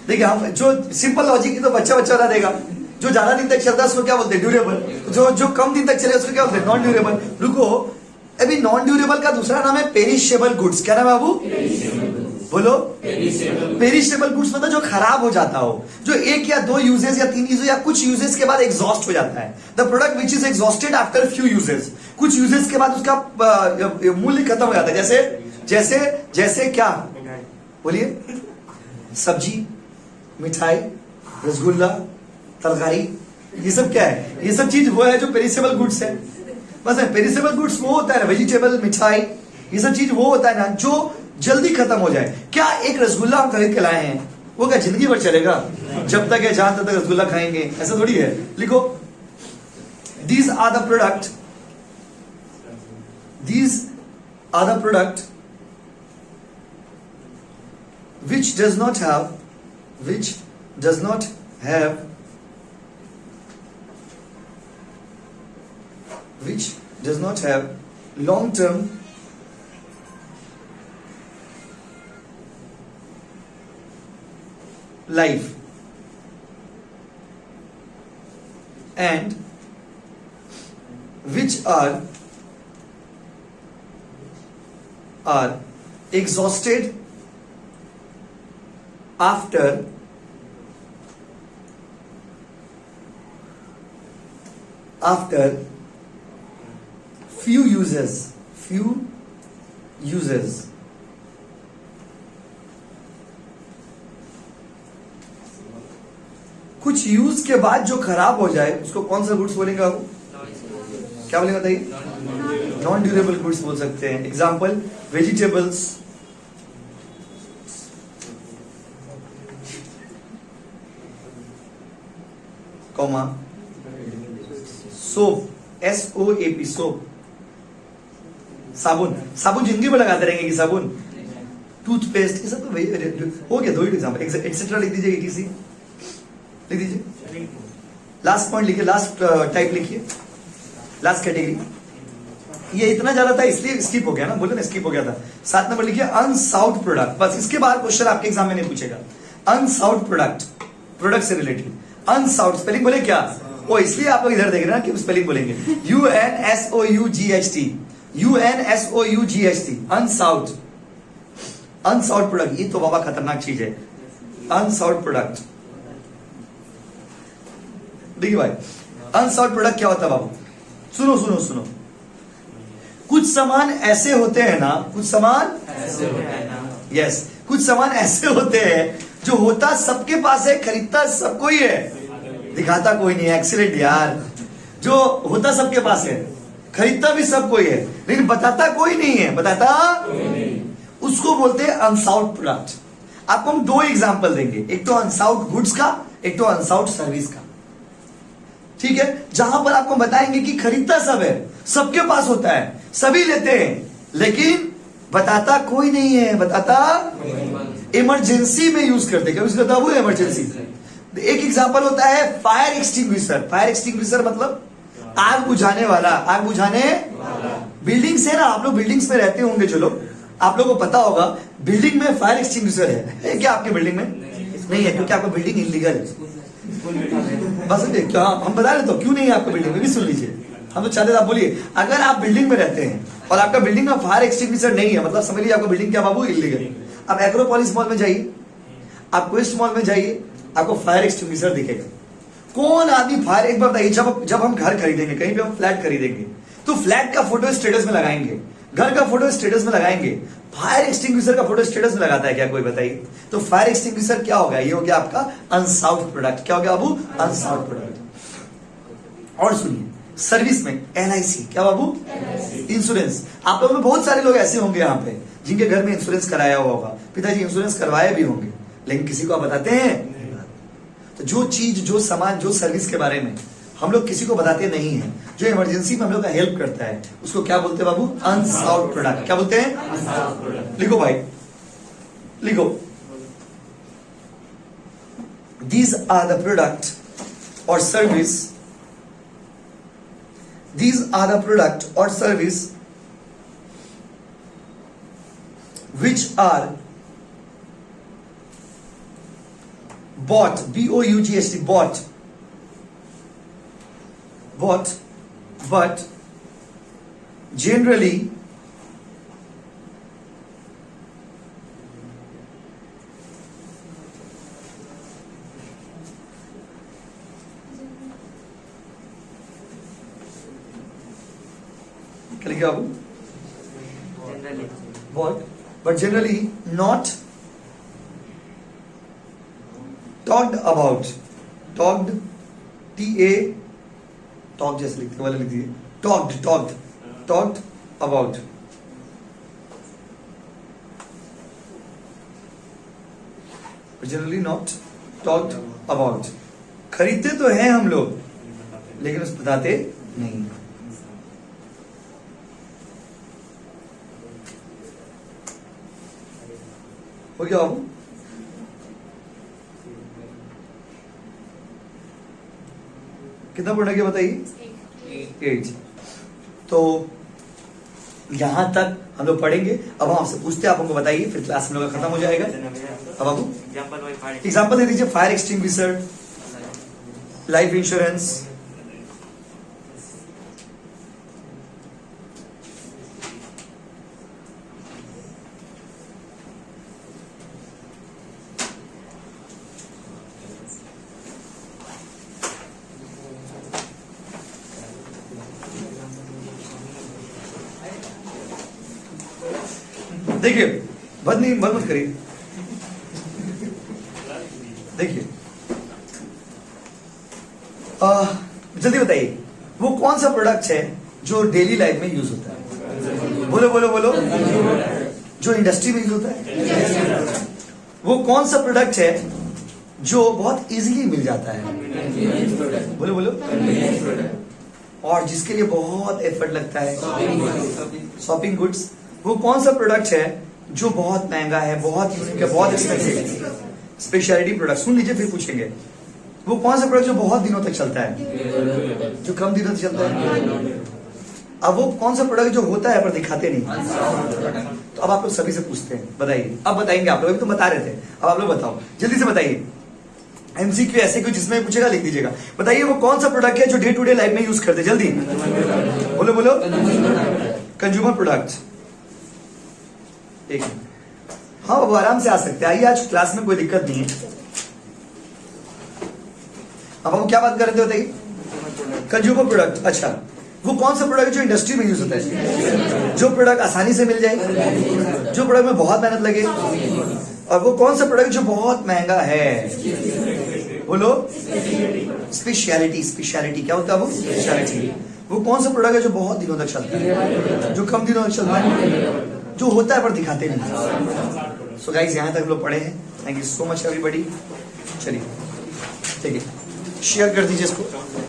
देखिए हम जो सिंपल लॉजिक तो बच्चा बता देगा, जो ज्यादा दिन तक चलता है उसको क्या बोलते हैं, ड्यूरेबल। जो कम दिन तक चले उसको क्या बोलते हैं, नॉन ड्यूरेबल। रुको, अभी नॉन ड्यूरेबल का दूसरा नाम है पेरिशेबल गुड्स। क्या नाम है बाबू, बोलो। पेरिशेबल गुड्स मतलब जो खराब हो जाता हो, जो 1 या 2 यूजेस या 3 यूजेस या कुछ यूजेस के बाद एग्जॉस्ट हो जाता है। The product which is exhausted after few uses, कुछ यूजेस के बाद उसका मूल्य खत्म हो जाता है। जैसे क्या बोलिए, सब्जी, मिठाई, रसगुल्ला, तरकारी, ये सब क्या है, ये सब चीज वो है जो पेरिशेबल गुड्स है। बस पेरिशेबल गुड्स वो होता है ना, वेजिटेबल, मिठाई, ये सब चीज वो होता है ना जो जल्दी खत्म हो जाए। क्या एक रसगुल्ला हम खरीद के लाए हैं वो क्या जिंदगी भर चलेगा, जब तक है जहां तक रसगुल्ला खाएंगे, ऐसा थोड़ी है। लिखो these are the product, these are the product which does not have long term life and which are exhausted after few uses कुछ यूज के बाद जो खराब हो जाए उसको कौन सा गुड्स बोलेंगे आप, क्या बोलेंगे बताइए, नॉन ड्यूरेबल गुड्स बोल सकते हैं। Example vegetables, comma soap, SOAP soap, साबुन जिंदगी में लगाते रहेंगे कि साबुन, टूथपेस्ट, ये सब तो हो गया। 2 एग्जाम्पल, एक्सेट्रा लिख दीजिए, ETC लिख दीजिए। लास्ट पॉइंट लिखिए, लास्ट टाइप लिखिए, लास्ट कैटेगरी। ये इतना ज्यादा था इसलिए स्किप हो गया ना, बोले ना स्किप हो गया था। 7 नंबर लिखिए अनसाउट प्रोडक्ट। बस इसके बाद क्वेश्चन आपके एग्जाम में नहीं पूछेगा। अनसाउट प्रोडक्ट से रिलेटेड। अनसाउट स्पेलिंग बोले क्या, वो इसलिए आप लोग इधर देख रहे हैं ना कि स्पेलिंग बोलेंगे, UNSOUGHT, अनसाउट प्रोडक्ट। ये तो बाबा खतरनाक चीज है। Unsought product. देखिए भाई, अनसॉल्व प्रोडक्ट क्या होता है बाबू? सुनो सुनो सुनो, कुछ सामान ऐसे होते हैं ना, कुछ सामान ऐसे होते हैं ना, यस, कुछ सामान ऐसे होते हैं जो होता सबके पास है, खरीदता सबको ही है, दिखाता कोई नहीं है। एक्सीलेंट यार। जो होता सबके पास है, खरीदता भी सब कोई है, लेकिन बताता कोई नहीं है, बताता उसको बोलते हैं अनसाउंड प्रोडक्ट। आपको हम दो एग्जांपल देंगे, एक तो अनसाउंड गुड्स का, एक तो अनसाउंड सर्विस का, ठीक है, जहां पर आपको बताएंगे कि खरीदता सब है, सबके पास होता है, सभी लेते हैं, लेकिन बताता कोई नहीं है, बताता इमरजेंसी में यूज करते, क्या यूज करता है वो? इमरजेंसी। एक एग्जांपल होता है फायर एक्सटिंग्विशर। फायर एक्सटिंग्विशर मतलब आग बुझाने वाला, आग बुझाने। बिल्डिंग्स है ना, आप लोग बिल्डिंग्स में रहते होंगे, जो लोग, आप लोगों को पता होगा बिल्डिंग में फायर एक्सटिंग्विशर है क्या आपके बिल्डिंग में? नहीं है, क्योंकि आपका बिल्डिंग इलीगल है। बस क्या हम बता रहे, तो क्यों नहीं है आपका बिल्डिंग में? भी सुन लीजिए, हम तो चाहते थे आप बोलिए। अगर आप बिल्डिंग में रहते हैं और आपका बिल्डिंग में फायर एक्सटिंग्विशर नहीं है, मतलब समझ लीजिए आपका बिल्डिंग क्या बाबू? इलीगल। आप एक्रोपोलिस मॉल में जाइए, आप क्वेस्ट मॉल में जाइए, आपको फायर एक्सटिंग्विशर दिखेगा। कौन आदमी फायर, एक बार बताइए, जब हम घर खरीदेंगे, कहीं पे हम फ्लैट खरीदेंगे, तो फ्लैट का फोटो स्टेटस में लगाएंगे, घर का फोटो स्टेटस में लगाएंगे, फायर एक्सटिंग्विशर का फोटो स्टेटस में लगाता है क्या कोई? बताइए। तो फायर एक्सटिंग्विशर क्या होगा? ये हो गया आपका अनसाउंड प्रोडक्ट। क्या हो गया बाबू? Unsound product. और सुनिए, सर्विस में LIC, क्या बाबू? इंश्योरेंस। आप लोगों में बहुत सारे लोग ऐसे होंगे यहाँ पे जिनके घर में इंश्योरेंस कराया हुआ होगा, पिताजी इंश्योरेंस करवाए भी होंगे, लेकिन किसी को आप बताते हैं? तो जो चीज, जो सामान, जो सर्विस के बारे में हम लोग किसी को बताते नहीं हैं, जो इमरजेंसी में हम लोग का हेल्प करता है, उसको क्या बोलते हैं बाबू? Unsound product. क्या बोलते हैं? लिखो भाई, लिखो। दीज आर द प्रोडक्ट और service, these are the product or service which are bought, B-O-U-G-H-T, bought, but generally क्या लिखा बाबू? What? But generally not talked about. Talked, T-A, talk जैसे लिखते वाला लिख दीजिए, talked about. But generally not talked about. खरीदते तो हैं हम लोग, लेकिन उस बताते नहीं। हो गया बाबू? कितना पढ़ना क्या बताइए? 8। तो यहां तक हम लोग पढ़ेंगे। अब हम आपसे पूछते हैं, आप हमको बताइए, फिर क्लास में लोग खत्म हो जाएगा। अब बाबू एग्जाम्पल दे दीजिए। फायर एक्सटिंग्विशर, लाइफ इंश्योरेंस, देखिए, बंद मत करिए। देखिए, जल्दी बताइए, वो कौन सा प्रोडक्ट है जो डेली लाइफ में यूज होता है? बोलो बोलो बोलो। जो इंडस्ट्री में यूज होता है। वो कौन सा प्रोडक्ट है जो बहुत इजीली मिल जाता है? बोलो बोलो। और जिसके लिए बहुत एफर्ट लगता है? Shopping goods. वो कौन सा प्रोडक्ट है जो बहुत महंगा है, बहुत यूनिक है, बहुत एक्सपेंसिव? Speciality product. सुन लीजिए, फिर पूछेंगे। वो कौन सा प्रोडक्ट जो बहुत दिनों तक चलता है, जो कम दिनों तक चलता है? अब वो कौन सा प्रोडक्ट जो होता है पर दिखाते नहीं? तो अब आप लोग सभी से पूछते हैं, बताइए। अब बताएंगे आप लोग, अभी तो बता रहे थे, अब आप लोग बताओ, जल्दी से बताइए। MCQ ऐसे क्यों, जिसमें पूछेगा लिख दीजिएगा। बताइए वो कौन सा प्रोडक्ट है जो डे टू डे लाइफ में यूज करते? जल्दी बोलो बोलो। Consumer product. एक हाँ वो आराम से आ सकते हैं, आइए आज क्लास में कोई दिक्कत नहीं है। अब हम क्या बात कर रहे थे बताइए? Consumer product. अच्छा, वो कौन सा प्रोडक्ट जो इंडस्ट्री में यूज होता है, जो प्रोडक्ट आसानी से मिल जाए, जो प्रोडक्ट में बहुत मेहनत लगे, और वो कौन सा प्रोडक्ट जो बहुत महंगा है? बोलो। स्पेशलिटी। स्पेशलिटी क्या होता है? वो स्पेशलिटी। वो कौन सा प्रोडक्ट है जो बहुत दिनों तक चलता है, जो कम दिनों तक चलता है, जो होता है पर दिखाते नहीं। सो गाइस यहाँ तक हम लोग पढ़े हैं। Thank you so much everybody. चलिए ठीक है, शेयर कर दीजिए इसको।